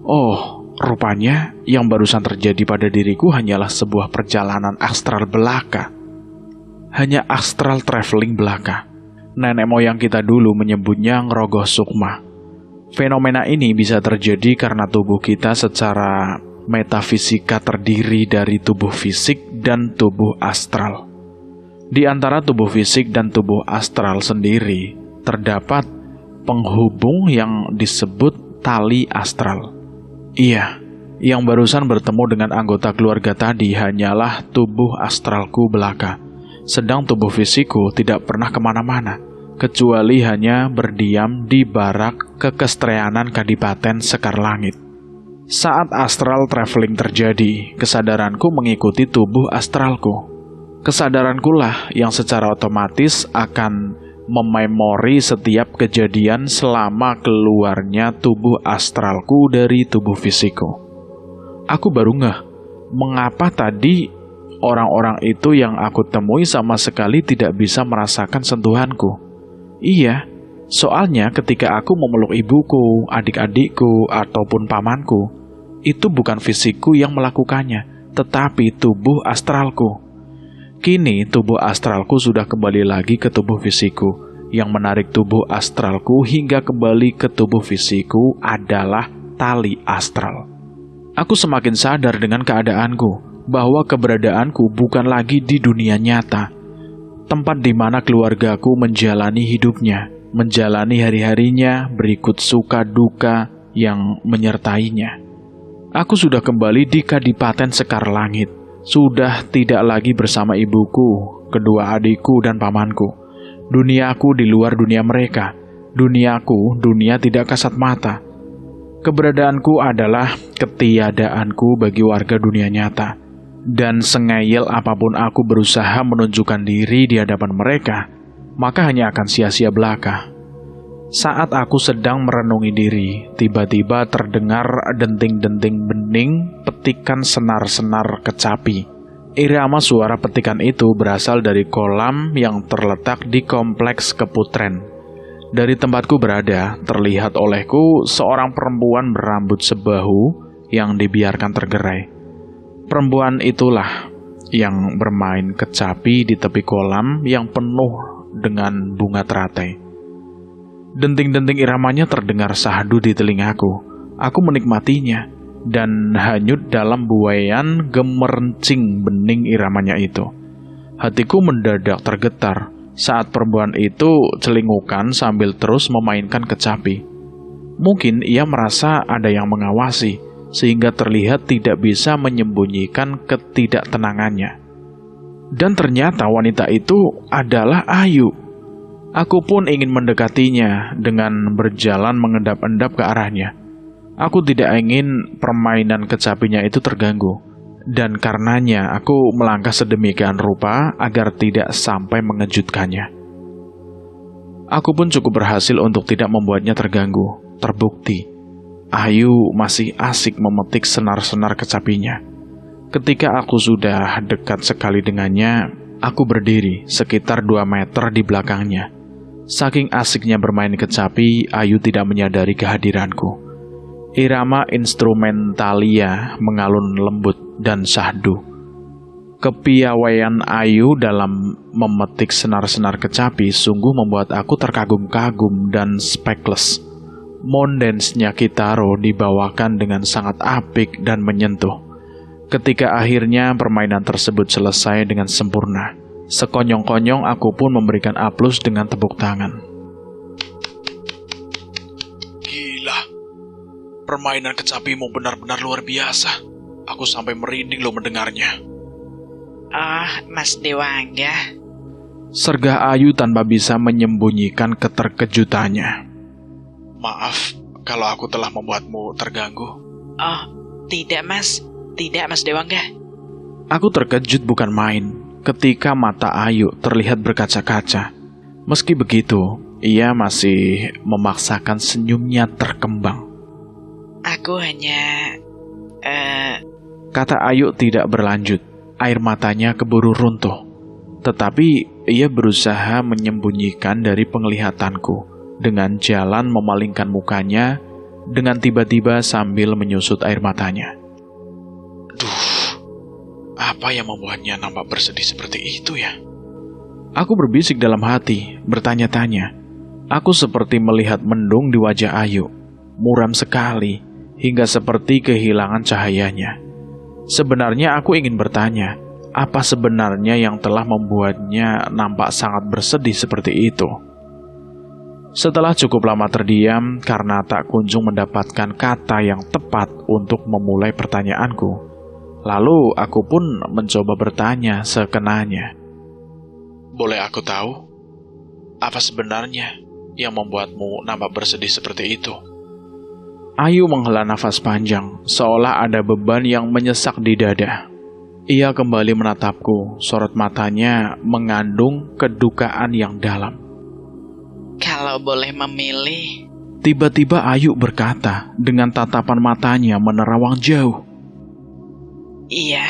Oh, rupanya yang barusan terjadi pada diriku hanyalah sebuah perjalanan astral belaka. Hanya astral traveling belaka. Nenek moyang kita dulu menyebutnya ngerogoh sukma. Fenomena ini bisa terjadi karena tubuh kita secara metafisika terdiri dari tubuh fisik dan tubuh astral. Di antara tubuh fisik dan tubuh astral sendiri, terdapat penghubung yang disebut tali astral. Iya, yang barusan bertemu dengan anggota keluarga tadi hanyalah tubuh astralku belaka, sedang tubuh fisikku tidak pernah kemana-mana, kecuali hanya berdiam di barak Kekestreanan Kadipaten Sekarlangit. Saat astral traveling terjadi, kesadaranku mengikuti tubuh astralku. Kesadaranku lah yang secara otomatis akan mememori setiap kejadian selama keluarnya tubuh astralku dari tubuh fisikku. Aku baru ngeh, mengapa tadi orang-orang itu yang aku temui sama sekali tidak bisa merasakan sentuhanku. Iya, soalnya ketika aku memeluk ibuku, adik-adikku, ataupun pamanku, itu bukan fisikku yang melakukannya, tetapi tubuh astralku. Kini tubuh astralku sudah kembali lagi ke tubuh fisikku. Yang menarik tubuh astralku hingga kembali ke tubuh fisikku adalah tali astral. Aku semakin sadar dengan keadaanku. bahwa keberadaanku bukan lagi di dunia nyata, tempat di mana keluargaku menjalani hidupnya, menjalani hari-harinya berikut suka duka yang menyertainya. Aku sudah kembali di Kadipaten Sekar Langit, sudah tidak lagi bersama ibuku, kedua adikku dan pamanku. Duniaku di luar dunia mereka, duniaku dunia tidak kasat mata. Keberadaanku adalah ketiadaanku bagi warga dunia nyata. Dan sengayel apapun aku berusaha menunjukkan diri di hadapan mereka, maka hanya akan sia-sia belaka. Saat aku sedang merenungi diri, tiba-tiba terdengar denting-denting bening petikan senar-senar kecapi. Irama suara petikan itu berasal dari kolam yang terletak di kompleks Keputren. Dari tempatku berada, terlihat olehku seorang perempuan berambut sebahu yang dibiarkan tergerai. Perempuan itulah yang bermain kecapi di tepi kolam yang penuh dengan bunga teratai. Denting-denting iramanya terdengar sahdu di telingaku. Aku menikmatinya dan hanyut dalam buaian gemerncing bening iramanya itu. Hatiku mendadak tergetar saat perempuan itu celingukan sambil terus memainkan kecapi. Mungkin ia merasa ada yang mengawasi, sehingga terlihat tidak bisa menyembunyikan ketidaktenangannya. Dan ternyata wanita itu adalah Ayu. Aku pun ingin mendekatinya dengan berjalan mengendap-endap ke arahnya. Aku tidak ingin permainan kecapinya itu terganggu, dan karenanya aku melangkah sedemikian rupa agar tidak sampai mengejutkannya. Aku pun cukup berhasil untuk tidak membuatnya terganggu. Terbukti Ayu masih asik memetik senar-senar kecapinya. Ketika aku sudah dekat sekali dengannya, aku berdiri sekitar 2 meter di belakangnya. Saking asiknya bermain kecapi, Ayu tidak menyadari kehadiranku. Irama instrumentalia mengalun lembut dan syahdu. Kepiawaian Ayu dalam memetik senar-senar kecapi sungguh membuat aku terkagum-kagum dan speechless. Mondensnya Kitaro dibawakan dengan sangat apik dan menyentuh. Ketika akhirnya permainan tersebut selesai dengan sempurna, sekonyong-konyong aku pun memberikan aplaus dengan tepuk tangan. Gila, permainan kecapimu benar-benar luar biasa. Aku sampai merinding loh mendengarnya. Mas Dewangga. Sergah Ayu tanpa bisa menyembunyikan keterkejutannya. Maaf kalau aku telah membuatmu terganggu. Oh, tidak Mas Dewangga. Aku terkejut bukan main ketika mata Ayu terlihat berkaca-kaca. Meski begitu, ia masih memaksakan senyumnya terkembang. Aku hanya... Kata Ayu tidak berlanjut. Air matanya keburu runtuh. Tetapi ia berusaha menyembunyikan dari penglihatanku dengan jalan memalingkan mukanya dengan tiba-tiba sambil menyusut air matanya. Duh, apa yang membuatnya nampak bersedih seperti itu ya? Aku berbisik dalam hati, bertanya-tanya. Aku seperti melihat mendung di wajah Ayu, muram sekali, hingga seperti kehilangan cahayanya. Sebenarnya aku ingin bertanya, apa sebenarnya yang telah membuatnya nampak sangat bersedih seperti itu? Setelah cukup lama terdiam karena tak kunjung mendapatkan kata yang tepat untuk memulai pertanyaanku, lalu aku pun mencoba bertanya sekenanya. Boleh aku tahu, apa sebenarnya yang membuatmu nampak bersedih seperti itu? Ayu menghela nafas panjang, seolah ada beban yang menyesak di dada. Ia kembali menatapku, sorot matanya mengandung kedukaan yang dalam. Kalau boleh memilih... Tiba-tiba Ayu berkata dengan tatapan matanya menerawang jauh. Iya,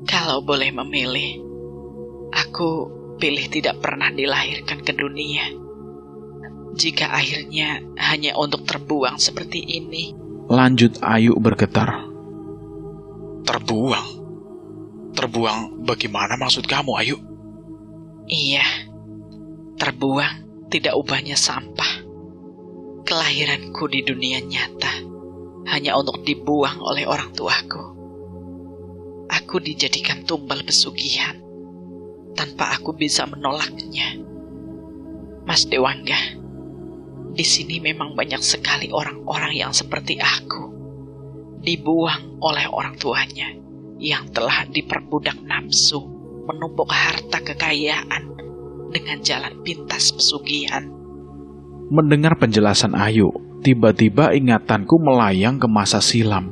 kalau boleh memilih, aku pilih tidak pernah dilahirkan ke dunia. Jika akhirnya hanya untuk terbuang seperti ini. Lanjut Ayu bergetar. Terbuang? Terbuang bagaimana maksud kamu, Ayu? Iya, terbuang tidak ubahnya sampah. Kelahiranku di dunia nyata hanya untuk dibuang oleh orang tuaku. aku dijadikan tumbal pesugihan tanpa aku bisa menolaknya. Mas Dewangga, di sini memang banyak sekali orang-orang yang seperti aku, dibuang oleh orang tuanya yang telah diperbudak nafsu, menumpuk harta kekayaan dengan jalan pintas pesugihan. Mendengar penjelasan Ayu, tiba-tiba ingatanku melayang ke masa silam.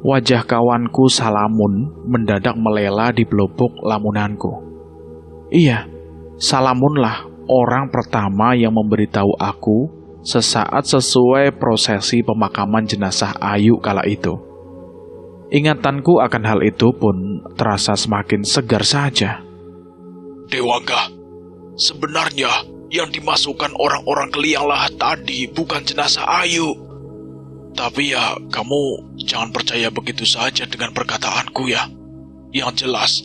Wajah kawanku Salamun mendadak melela di pelupuk lamunanku. Iya, Salamunlah orang pertama yang memberitahu aku sesaat sesuai prosesi pemakaman jenazah Ayu kala itu. Ingatanku akan hal itu pun terasa semakin segar saja. Dewangga, sebenarnya yang dimasukkan orang-orang ke liang lahat tadi bukan jenazah Ayu. Tapi ya, kamu jangan percaya begitu saja dengan perkataanku ya. Yang jelas,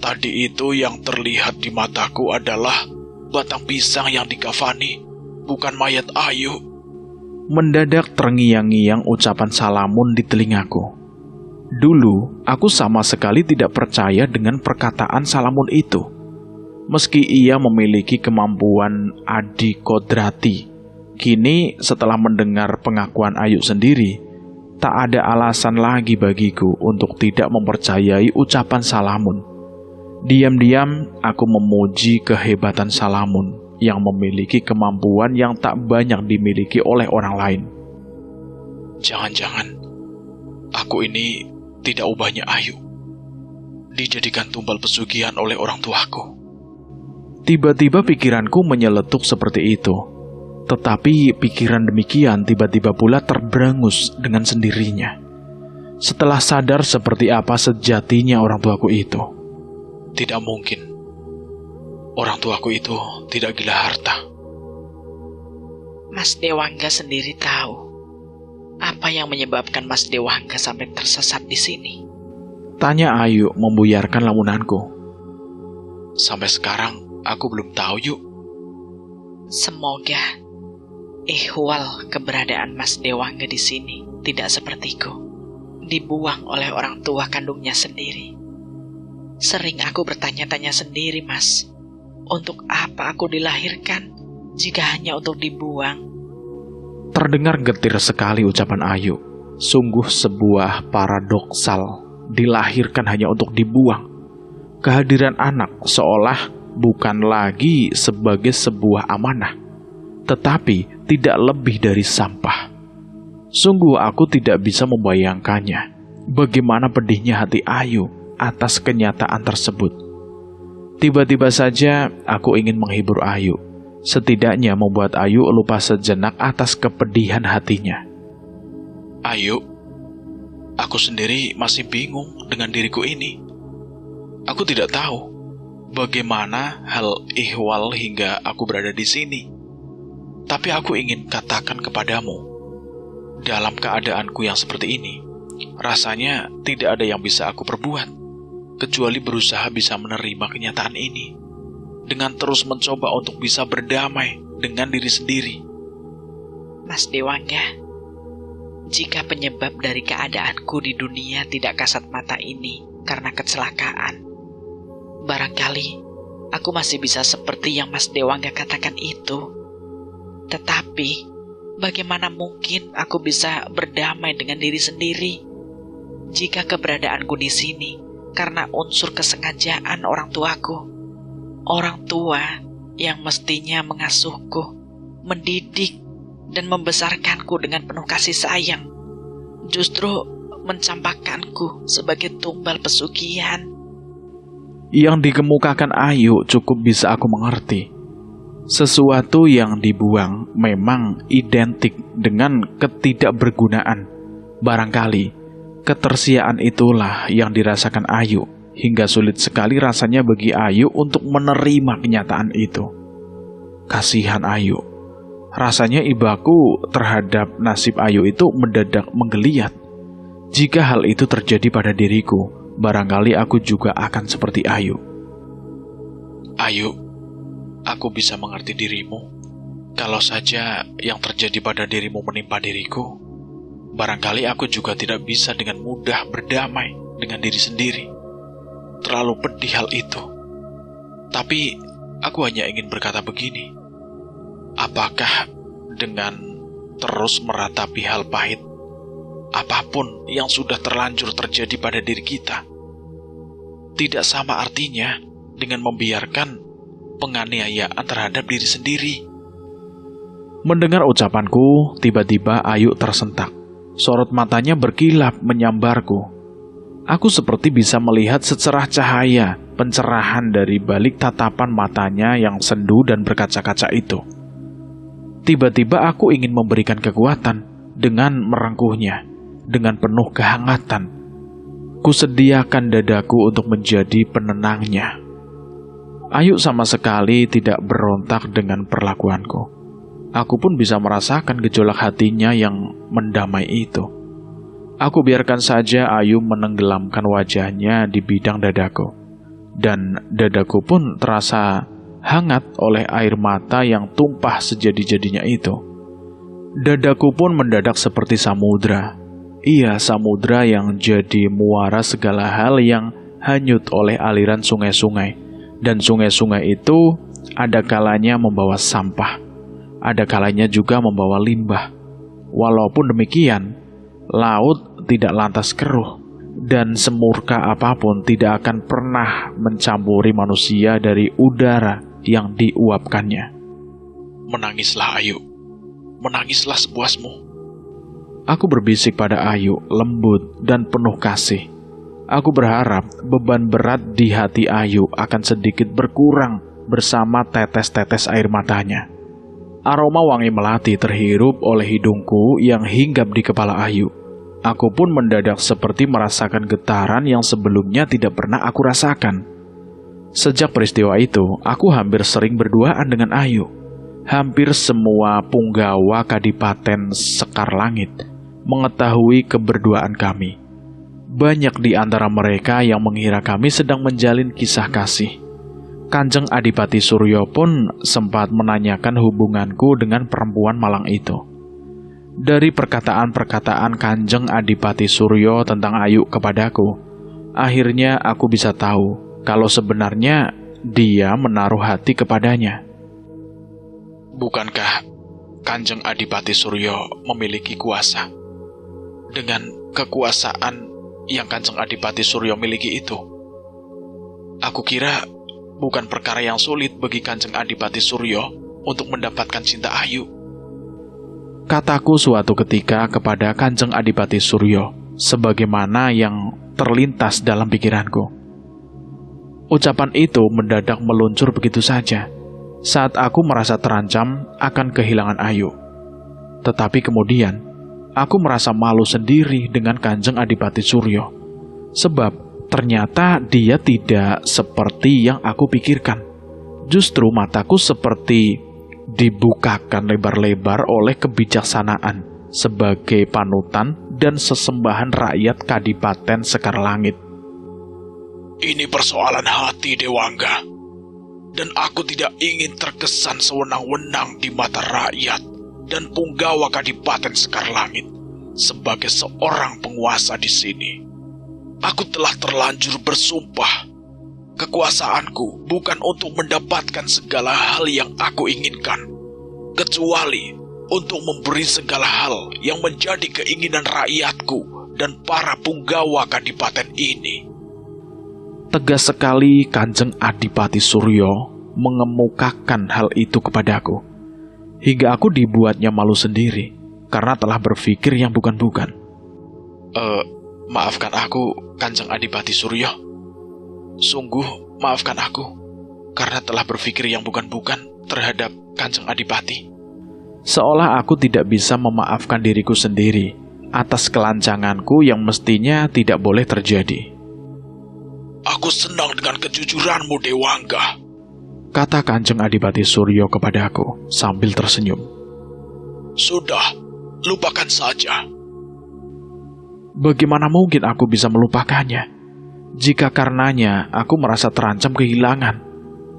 tadi itu yang terlihat di mataku adalah batang pisang yang dikafani, bukan mayat Ayu. Mendadak terngiang-ngiang ucapan Salamun di telingaku. Dulu, aku sama sekali tidak percaya dengan perkataan Salamun itu. Meski ia memiliki kemampuan adi kodrati, kini setelah mendengar pengakuan Ayu sendiri, tak ada alasan lagi bagiku untuk tidak mempercayai ucapan Salamun. Diam-diam aku memuji kehebatan Salamun yang memiliki kemampuan yang tak banyak dimiliki oleh orang lain. Jangan-jangan aku ini tidak ubahnya Ayu, dijadikan tumbal pesugihan oleh orang tuaku. Tiba-tiba pikiranku menyeletuk seperti itu. Tetapi pikiran demikian tiba-tiba pula terberangus dengan sendirinya. Setelah sadar seperti apa sejatinya orang tuaku itu. Tidak mungkin. Orang tuaku itu tidak gila harta. Mas Dewangga sendiri tahu apa yang menyebabkan Mas Dewangga sampai tersesat di sini. Tanya Ayu membuyarkan lamunanku. Sampai sekarang aku belum tahu, Yuk. Semoga ihwal keberadaan Mas Dewangga di sini tidak sepertiku, dibuang oleh orang tua kandungnya sendiri. Sering aku bertanya-tanya sendiri, Mas, untuk apa aku dilahirkan jika hanya untuk dibuang? Terdengar getir sekali ucapan Ayu. Sungguh sebuah paradoksal, dilahirkan hanya untuk dibuang. Kehadiran anak seolah bukan lagi sebagai sebuah amanah, tetapi tidak lebih dari sampah. Sungguh aku tidak bisa membayangkannya, bagaimana pedihnya hati Ayu atas kenyataan tersebut. Tiba-tiba saja aku ingin menghibur Ayu, setidaknya membuat Ayu lupa sejenak atas kepedihan hatinya. Ayu, aku sendiri masih bingung dengan diriku ini. Aku tidak tahu bagaimana hal ihwal hingga aku berada di sini. Tapi aku ingin katakan kepadamu, dalam keadaanku yang seperti ini, rasanya tidak ada yang bisa aku perbuat, kecuali berusaha bisa menerima kenyataan ini, dengan terus mencoba untuk bisa berdamai dengan diri sendiri. Mas Dewangga, jika penyebab dari keadaanku di dunia tidak kasat mata ini karena kecelakaan, barangkali aku masih bisa seperti yang Mas Dewangga katakan itu. Tetapi, bagaimana mungkin aku bisa berdamai dengan diri sendiri jika keberadaanku di sini karena unsur kesengajaan orang tuaku? Orang tua yang mestinya mengasuhku, mendidik, dan membesarkanku dengan penuh kasih sayang, justru mencampakkanku sebagai tumbal pesugihan. Yang dikemukakan Ayu cukup bisa aku mengerti. Sesuatu yang dibuang memang identik dengan ketidakbergunaan. Barangkali ketersiaan itulah yang dirasakan Ayu, hingga sulit sekali rasanya bagi Ayu untuk menerima kenyataan itu. Kasihan Ayu. Rasanya ibaku terhadap nasib Ayu itu mendadak menggeliat. Jika hal itu terjadi pada diriku, barangkali aku juga akan seperti Ayu. Ayu, aku bisa mengerti dirimu. Kalau saja yang terjadi pada dirimu menimpa diriku, barangkali aku juga tidak bisa dengan mudah berdamai dengan diri sendiri. Terlalu pedih hal itu. Tapi aku hanya ingin berkata begini. Apakah dengan terus meratapi hal pahit, apapun yang sudah terlanjur terjadi pada diri kita, tidak sama artinya dengan membiarkan penganiayaan terhadap diri sendiri? Mendengar ucapanku, tiba-tiba Ayu tersentak. Sorot matanya berkilap menyambarku. Aku seperti bisa melihat secerah cahaya pencerahan dari balik tatapan matanya yang sendu dan berkaca-kaca itu. Tiba-tiba aku ingin memberikan kekuatan dengan merengkuhnya, dengan penuh kehangatan. Kusediakan dadaku untuk menjadi penenangnya. Ayu sama sekali tidak berontak dengan perlakuanku. Aku pun bisa merasakan gejolak hatinya yang mendamai itu. Aku biarkan saja Ayu menenggelamkan wajahnya di bidang dadaku. Dan dadaku pun terasa hangat oleh air mata yang tumpah sejadi-jadinya itu. Dadaku pun mendadak seperti samudra. Iya, samudra yang jadi muara segala hal yang hanyut oleh aliran sungai-sungai. Dan sungai-sungai itu ada kalanya membawa sampah, ada kalanya juga membawa limbah. Walaupun demikian, laut tidak lantas keruh, dan semurka apapun tidak akan pernah mencampuri manusia dari udara yang diuapkannya. Menangislah, Ayu. Menangislah sepuasmu. Aku berbisik pada Ayu, lembut dan penuh kasih. Aku berharap beban berat di hati Ayu akan sedikit berkurang bersama tetes-tetes air matanya. Aroma wangi melati terhirup oleh hidungku yang hinggap di kepala Ayu. Aku pun mendadak seperti merasakan getaran yang sebelumnya tidak pernah aku rasakan. Sejak peristiwa itu, aku hampir sering berduaan dengan Ayu. Hampir semua punggawa Kadipaten Sekar Langit mengetahui keberduaan kami. Banyak di antara mereka yang mengira kami sedang menjalin kisah kasih. Kanjeng Adipati Suryo pun sempat menanyakan hubunganku dengan perempuan malang itu. Dari perkataan-perkataan Kanjeng Adipati Suryo tentang Ayu kepadaku, akhirnya aku bisa tahu kalau sebenarnya dia menaruh hati kepadanya. Bukankah Kanjeng Adipati Suryo memiliki kuasa? Dengan kekuasaan yang Kanjeng Adipati Suryo miliki itu, aku kira bukan perkara yang sulit bagi Kanjeng Adipati Suryo untuk mendapatkan cinta Ayu. Kataku suatu ketika kepada Kanjeng Adipati Suryo, sebagaimana yang terlintas dalam pikiranku. Ucapan itu mendadak meluncur begitu saja, saat aku merasa terancam akan kehilangan Ayu. Tetapi kemudian, aku merasa malu sendiri dengan Kanjeng Adipati Suryo, sebab ternyata dia tidak seperti yang aku pikirkan. Justru mataku seperti dibukakan lebar-lebar oleh kebijaksanaan sebagai panutan dan sesembahan rakyat Kadipaten Sekar Langit. Ini persoalan hati, Dewangga, dan aku tidak ingin terkesan sewenang-wenang di mata rakyat dan punggawa Kadipaten Sekar Langit sebagai seorang penguasa di sini. Aku telah terlanjur bersumpah, kekuasaanku bukan untuk mendapatkan segala hal yang aku inginkan, kecuali untuk memberi segala hal yang menjadi keinginan rakyatku dan para punggawa Kadipaten ini. Tegas sekali Kanjeng Adipati Suryo mengemukakan hal itu kepadaku, hingga aku dibuatnya malu sendiri karena telah berpikir yang bukan-bukan. Maafkan aku, Kanjeng Adipati Suryo. Sungguh maafkan aku, karena telah berpikir yang bukan-bukan terhadap Kanjeng Adipati. Seolah aku tidak bisa memaafkan diriku sendiri atas kelancanganku yang mestinya tidak boleh terjadi. Aku senang dengan kejujuranmu, Dewangga, kata Kanjeng Adipati Suryo kepadaku sambil tersenyum. Sudah, lupakan saja. Bagaimana mungkin aku bisa melupakannya? Jika karenanya aku merasa terancam kehilangan.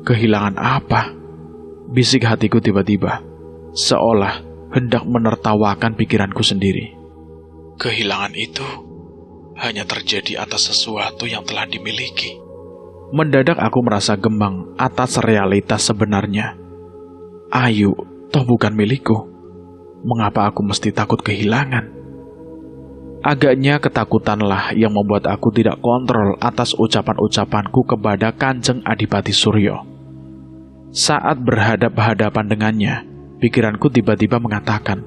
Kehilangan apa? Bisik hatiku tiba-tiba, seolah hendak menertawakan pikiranku sendiri. Kehilangan itu hanya terjadi atas sesuatu yang telah dimiliki. Mendadak aku merasa gembang atas realitas sebenarnya. Ayu, toh bukan milikku. Mengapa aku mesti takut kehilangan? Agaknya ketakutanlah yang membuat aku tidak kontrol atas ucapan-ucapanku kepada Kanjeng Adipati Suryo. Saat berhadap-hadapan dengannya, pikiranku tiba-tiba mengatakan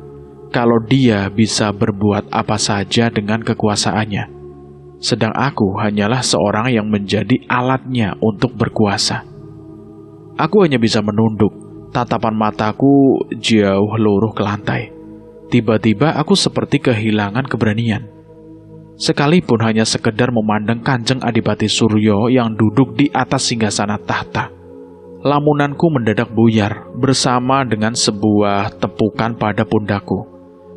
kalau dia bisa berbuat apa saja dengan kekuasaannya, sedang aku hanyalah seorang yang menjadi alatnya untuk berkuasa. Aku hanya bisa menunduk, tatapan mataku jauh luruh ke lantai. Tiba-tiba aku seperti kehilangan keberanian. Sekalipun hanya sekedar memandang Kanjeng Adipati Suryo yang duduk di atas singgasana tahta, lamunanku mendadak buyar bersama dengan sebuah tepukan pada pundakku.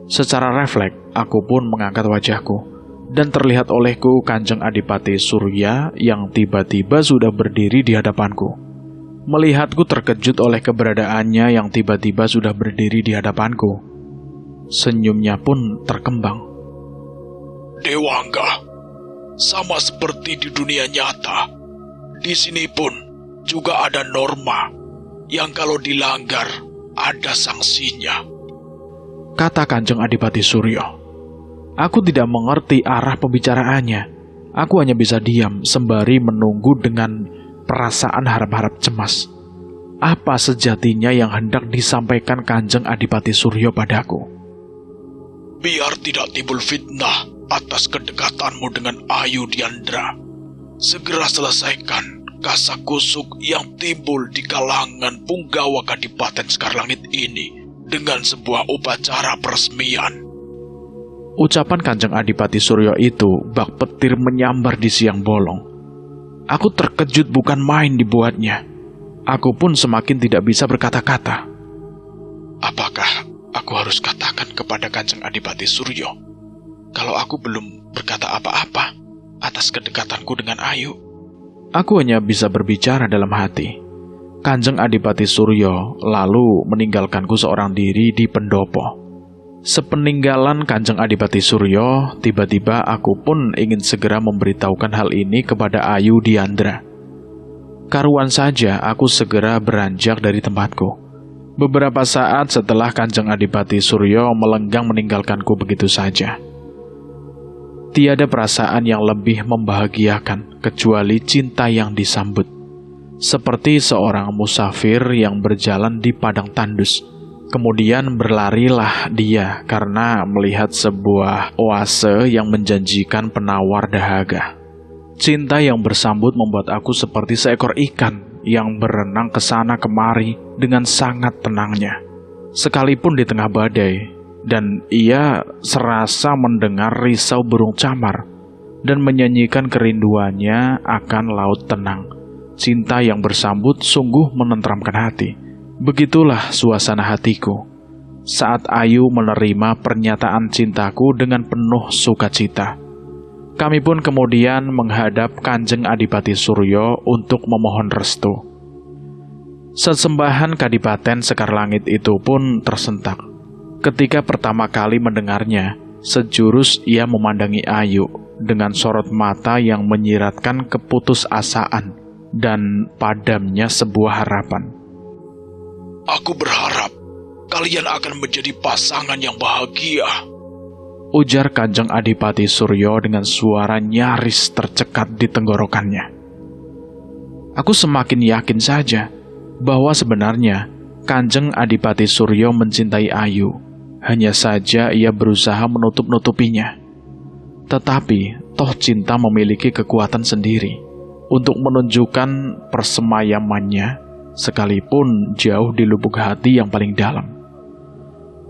Secara refleks, aku pun mengangkat wajahku, dan terlihat olehku Kanjeng Adipati Surya yang tiba-tiba sudah berdiri di hadapanku. Melihatku terkejut oleh keberadaannya yang tiba-tiba sudah berdiri di hadapanku. Senyumnya pun terkembang. Dewangga, sama seperti di dunia nyata, di sini pun juga ada norma yang kalau dilanggar ada sanksinya, kata Kanjeng Adipati Suryo. Aku tidak mengerti arah pembicaraannya. Aku hanya bisa diam sembari menunggu dengan perasaan harap-harap cemas. Apa sejatinya yang hendak disampaikan Kanjeng Adipati Suryo padaku? Biar tidak timbul fitnah atas kedekatanmu dengan Ayu Diandra, segera selesaikan kasakusuk yang timbul di kalangan punggawa Kadipaten Sekarlangit ini dengan sebuah upacara peresmian. Ucapan Kanjeng Adipati Suryo itu bak petir menyambar di siang bolong. Aku terkejut bukan main dibuatnya. Aku pun semakin tidak bisa berkata-kata. Apakah aku harus katakan kepada Kanjeng Adipati Suryo kalau aku belum berkata apa-apa atas kedekatanku dengan Ayu? Aku hanya bisa berbicara dalam hati. Kanjeng Adipati Suryo lalu meninggalkanku seorang diri di pendopo. Sepeninggalan Kanjeng Adipati Suryo, tiba-tiba aku pun ingin segera memberitahukan hal ini kepada Ayu Diandra. Karuan saja aku segera beranjak dari tempatku. Beberapa saat setelah Kanjeng Adipati Suryo melenggang meninggalkanku begitu saja. Tiada perasaan yang lebih membahagiakan kecuali cinta yang disambut. Seperti seorang musafir yang berjalan di padang tandus. Kemudian berlarilah dia karena melihat sebuah oase yang menjanjikan penawar dahaga. Cinta yang bersambut membuat aku seperti seekor ikan yang berenang ke sana kemari dengan sangat tenangnya, sekalipun di tengah badai, dan ia serasa mendengar risau burung camar dan menyanyikan kerinduannya akan laut tenang. Cinta yang bersambut sungguh menenteramkan hati. Begitulah suasana hatiku saat Ayu menerima pernyataan cintaku dengan penuh sukacita. Kami pun kemudian menghadap Kanjeng Adipati Suryo untuk memohon restu. Sesembahan Kadipaten Sekarlangit itu pun tersentak. Ketika pertama kali mendengarnya, sejurus ia memandangi Ayu dengan sorot mata yang menyiratkan keputusasaan dan padamnya sebuah harapan. Aku berharap kalian akan menjadi pasangan yang bahagia, ujar Kanjeng Adipati Suryo dengan suara nyaris tercekat di tenggorokannya. Aku semakin yakin saja bahwa sebenarnya Kanjeng Adipati Suryo mencintai Ayu. Hanya saja ia berusaha menutup-nutupinya. Tetapi toh cinta memiliki kekuatan sendiri untuk menunjukkan persemayamannya, sekalipun jauh di lubuk hati yang paling dalam.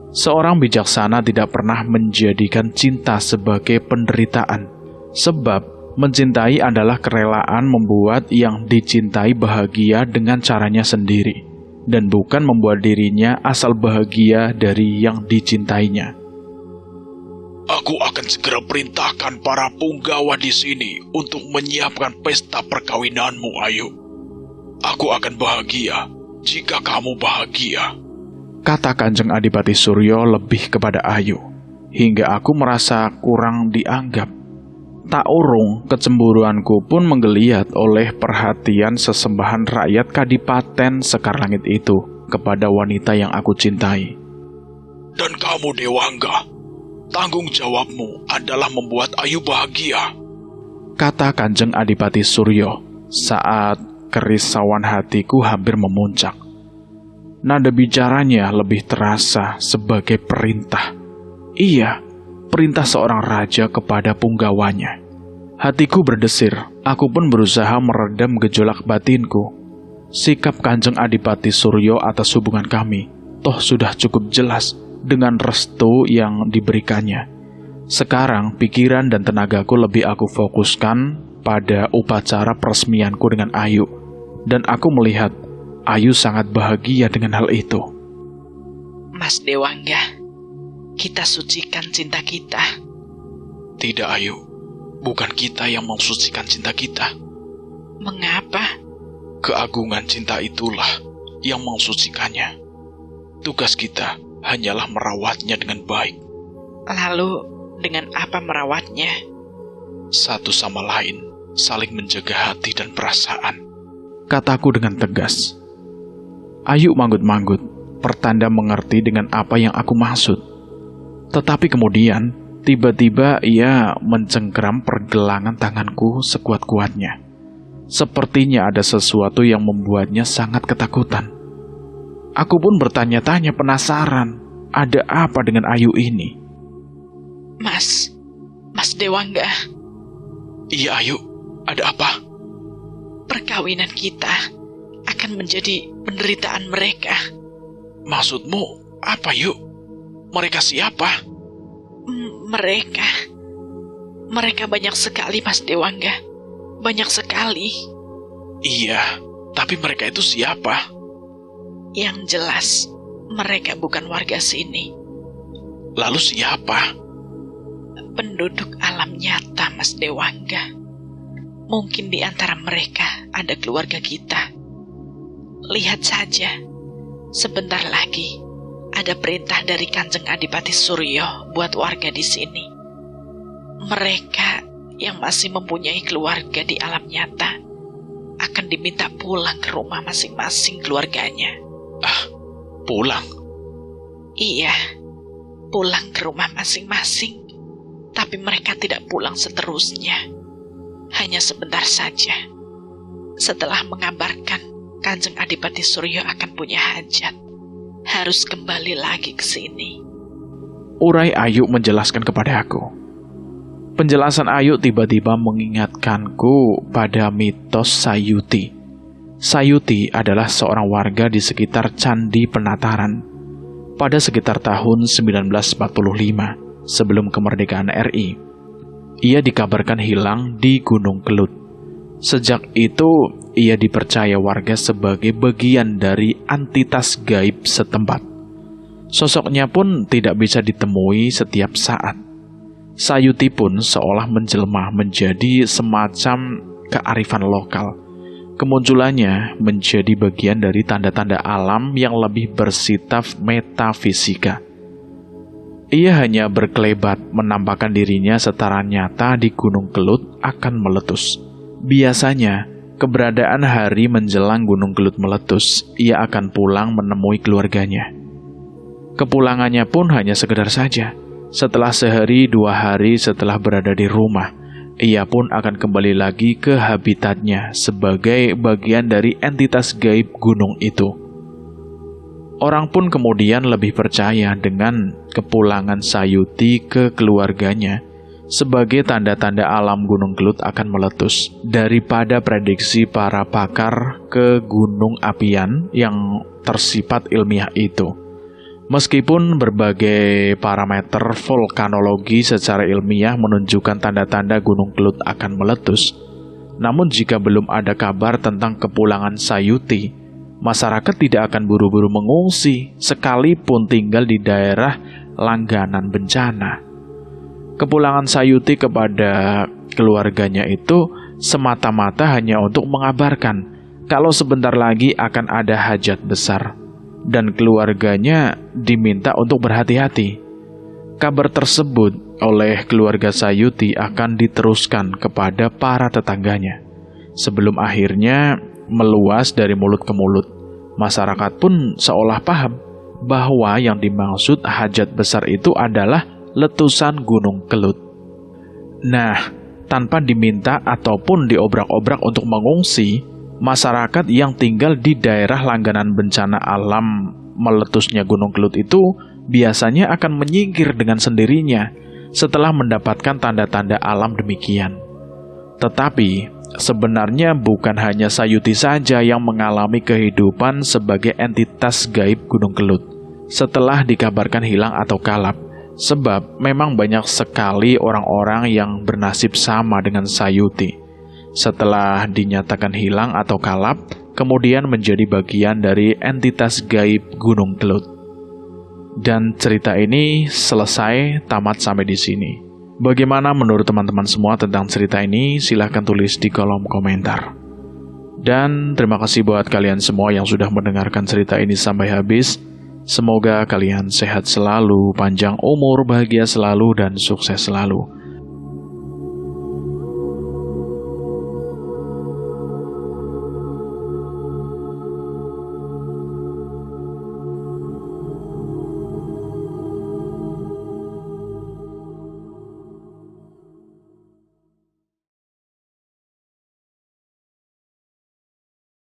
Seorang bijaksana tidak pernah menjadikan cinta sebagai penderitaan, sebab mencintai adalah kerelaan membuat yang dicintai bahagia dengan caranya sendiri, dan bukan membuat dirinya asal bahagia dari yang dicintainya. Aku akan segera perintahkan para punggawa di sini untuk menyiapkan pesta perkawinanmu, Ayu. Aku akan bahagia jika kamu bahagia, kata Kanjeng Adipati Suryo lebih kepada Ayu, hingga aku merasa kurang dianggap. Tak urung, kecemburuanku pun menggeliat oleh perhatian sesembahan rakyat Kadipaten Sekar Langit itu kepada wanita yang aku cintai. Dan kamu Dewangga, tanggung jawabmu adalah membuat Ayu bahagia, kata Kanjeng Adipati Suryo saat kerisauan hatiku hampir memuncak. Nada bicaranya lebih terasa sebagai perintah. Iya, perintah seorang raja kepada punggawanya. Hatiku berdesir, aku pun berusaha meredam gejolak batinku. Sikap Kanjeng Adipati Suryo atas hubungan kami, toh sudah cukup jelas dengan restu yang diberikannya. Sekarang pikiran dan tenagaku lebih aku fokuskan pada upacara peresmianku dengan Ayu. Dan aku melihat Ayu sangat bahagia dengan hal itu. Mas Dewangga, kita sucikan cinta kita. Tidak Ayu, bukan kita yang mensucikan cinta kita. Mengapa? Keagungan cinta itulah yang mensucikannya. Tugas kita hanyalah merawatnya dengan baik. Lalu, dengan apa merawatnya? Satu sama lain, saling menjaga hati dan perasaan, kataku dengan tegas. Ayu manggut-manggut, pertanda mengerti dengan apa yang aku maksud. Tetapi kemudian, tiba-tiba ia mencengkeram pergelangan tanganku sekuat-kuatnya. Sepertinya ada sesuatu yang membuatnya sangat ketakutan. Aku pun bertanya-tanya penasaran, ada apa dengan Ayu ini? Mas Dewangga. Iya Ayu, ada apa? Perkawinan kita akan menjadi penderitaan mereka. Maksudmu apa Yu? Mereka siapa? Mereka banyak sekali Mas Dewangga. Banyak sekali. Iya, tapi mereka itu siapa? Yang jelas, mereka bukan warga sini. Lalu siapa? Penduduk alam nyata Mas Dewangga. Mungkin di antara mereka ada keluarga kita. Lihat saja, sebentar lagi ada perintah dari Kanjeng Adipati Suryo buat warga di sini. Mereka yang masih mempunyai keluarga di alam nyata akan diminta pulang ke rumah masing-masing keluarganya. Pulang? Iya, pulang ke rumah masing-masing. Tapi mereka tidak pulang seterusnya. Hanya sebentar saja. Setelah mengabarkan Kanjeng Adipati Suryo akan punya hajat, harus kembali lagi ke sini. Urai Ayu menjelaskan kepada aku. Penjelasan Ayu tiba-tiba mengingatkanku pada mitos Sayuti. Sayuti adalah seorang warga di sekitar Candi Penataran pada sekitar tahun 1945 sebelum kemerdekaan RI. Ia dikabarkan hilang di Gunung Kelut. Sejak itu, ia dipercaya warga sebagai bagian dari entitas gaib setempat. Sosoknya pun tidak bisa ditemui setiap saat. Sayuti pun seolah menjelma menjadi semacam kearifan lokal. Kemunculannya menjadi bagian dari tanda-tanda alam yang lebih bersifat metafisika. Ia hanya berkelebat menampakkan dirinya setara nyata di Gunung Kelut akan meletus. Biasanya, keberadaan hari menjelang Gunung Kelut meletus, ia akan pulang menemui keluarganya. Kepulangannya pun hanya sekedar saja. Setelah sehari 2 hari setelah berada di rumah, ia pun akan kembali lagi ke habitatnya sebagai bagian dari entitas gaib gunung itu. Orang pun kemudian lebih percaya dengan kepulangan Sayuti ke keluarganya sebagai tanda-tanda alam Gunung Kelut akan meletus daripada prediksi para pakar ke gunung apian yang tersifat ilmiah itu. Meskipun berbagai parameter vulkanologi secara ilmiah menunjukkan tanda-tanda Gunung Kelut akan meletus, namun jika belum ada kabar tentang kepulangan Sayuti, masyarakat tidak akan buru-buru mengungsi sekalipun tinggal di daerah langganan bencana. Kepulangan Sayuti kepada keluarganya itu semata-mata hanya untuk mengabarkan kalau sebentar lagi akan ada hajat besar dan keluarganya diminta untuk berhati-hati. Kabar tersebut oleh keluarga Sayuti akan diteruskan kepada para tetangganya, sebelum akhirnya meluas dari mulut ke mulut. Masyarakat pun seolah paham bahwa yang dimaksud hajat besar itu adalah letusan Gunung Kelut. Nah, tanpa diminta ataupun diobrak-obrak untuk mengungsi, masyarakat yang tinggal di daerah langganan bencana alam meletusnya Gunung Kelut itu biasanya akan menyingkir dengan sendirinya setelah mendapatkan tanda-tanda alam demikian. Tetapi, sebenarnya bukan hanya Sayuti saja yang mengalami kehidupan sebagai entitas gaib Gunung Kelut setelah dikabarkan hilang atau kalap, sebab memang banyak sekali orang-orang yang bernasib sama dengan Sayuti. Setelah dinyatakan hilang atau kalap, kemudian menjadi bagian dari entitas gaib Gunung Kelut. Dan cerita ini selesai tamat sampai di sini. Bagaimana menurut teman-teman semua tentang cerita ini? Silahkan tulis di kolom komentar. Dan terima kasih buat kalian semua yang sudah mendengarkan cerita ini sampai habis. Semoga kalian sehat selalu, panjang umur, bahagia selalu, dan sukses selalu.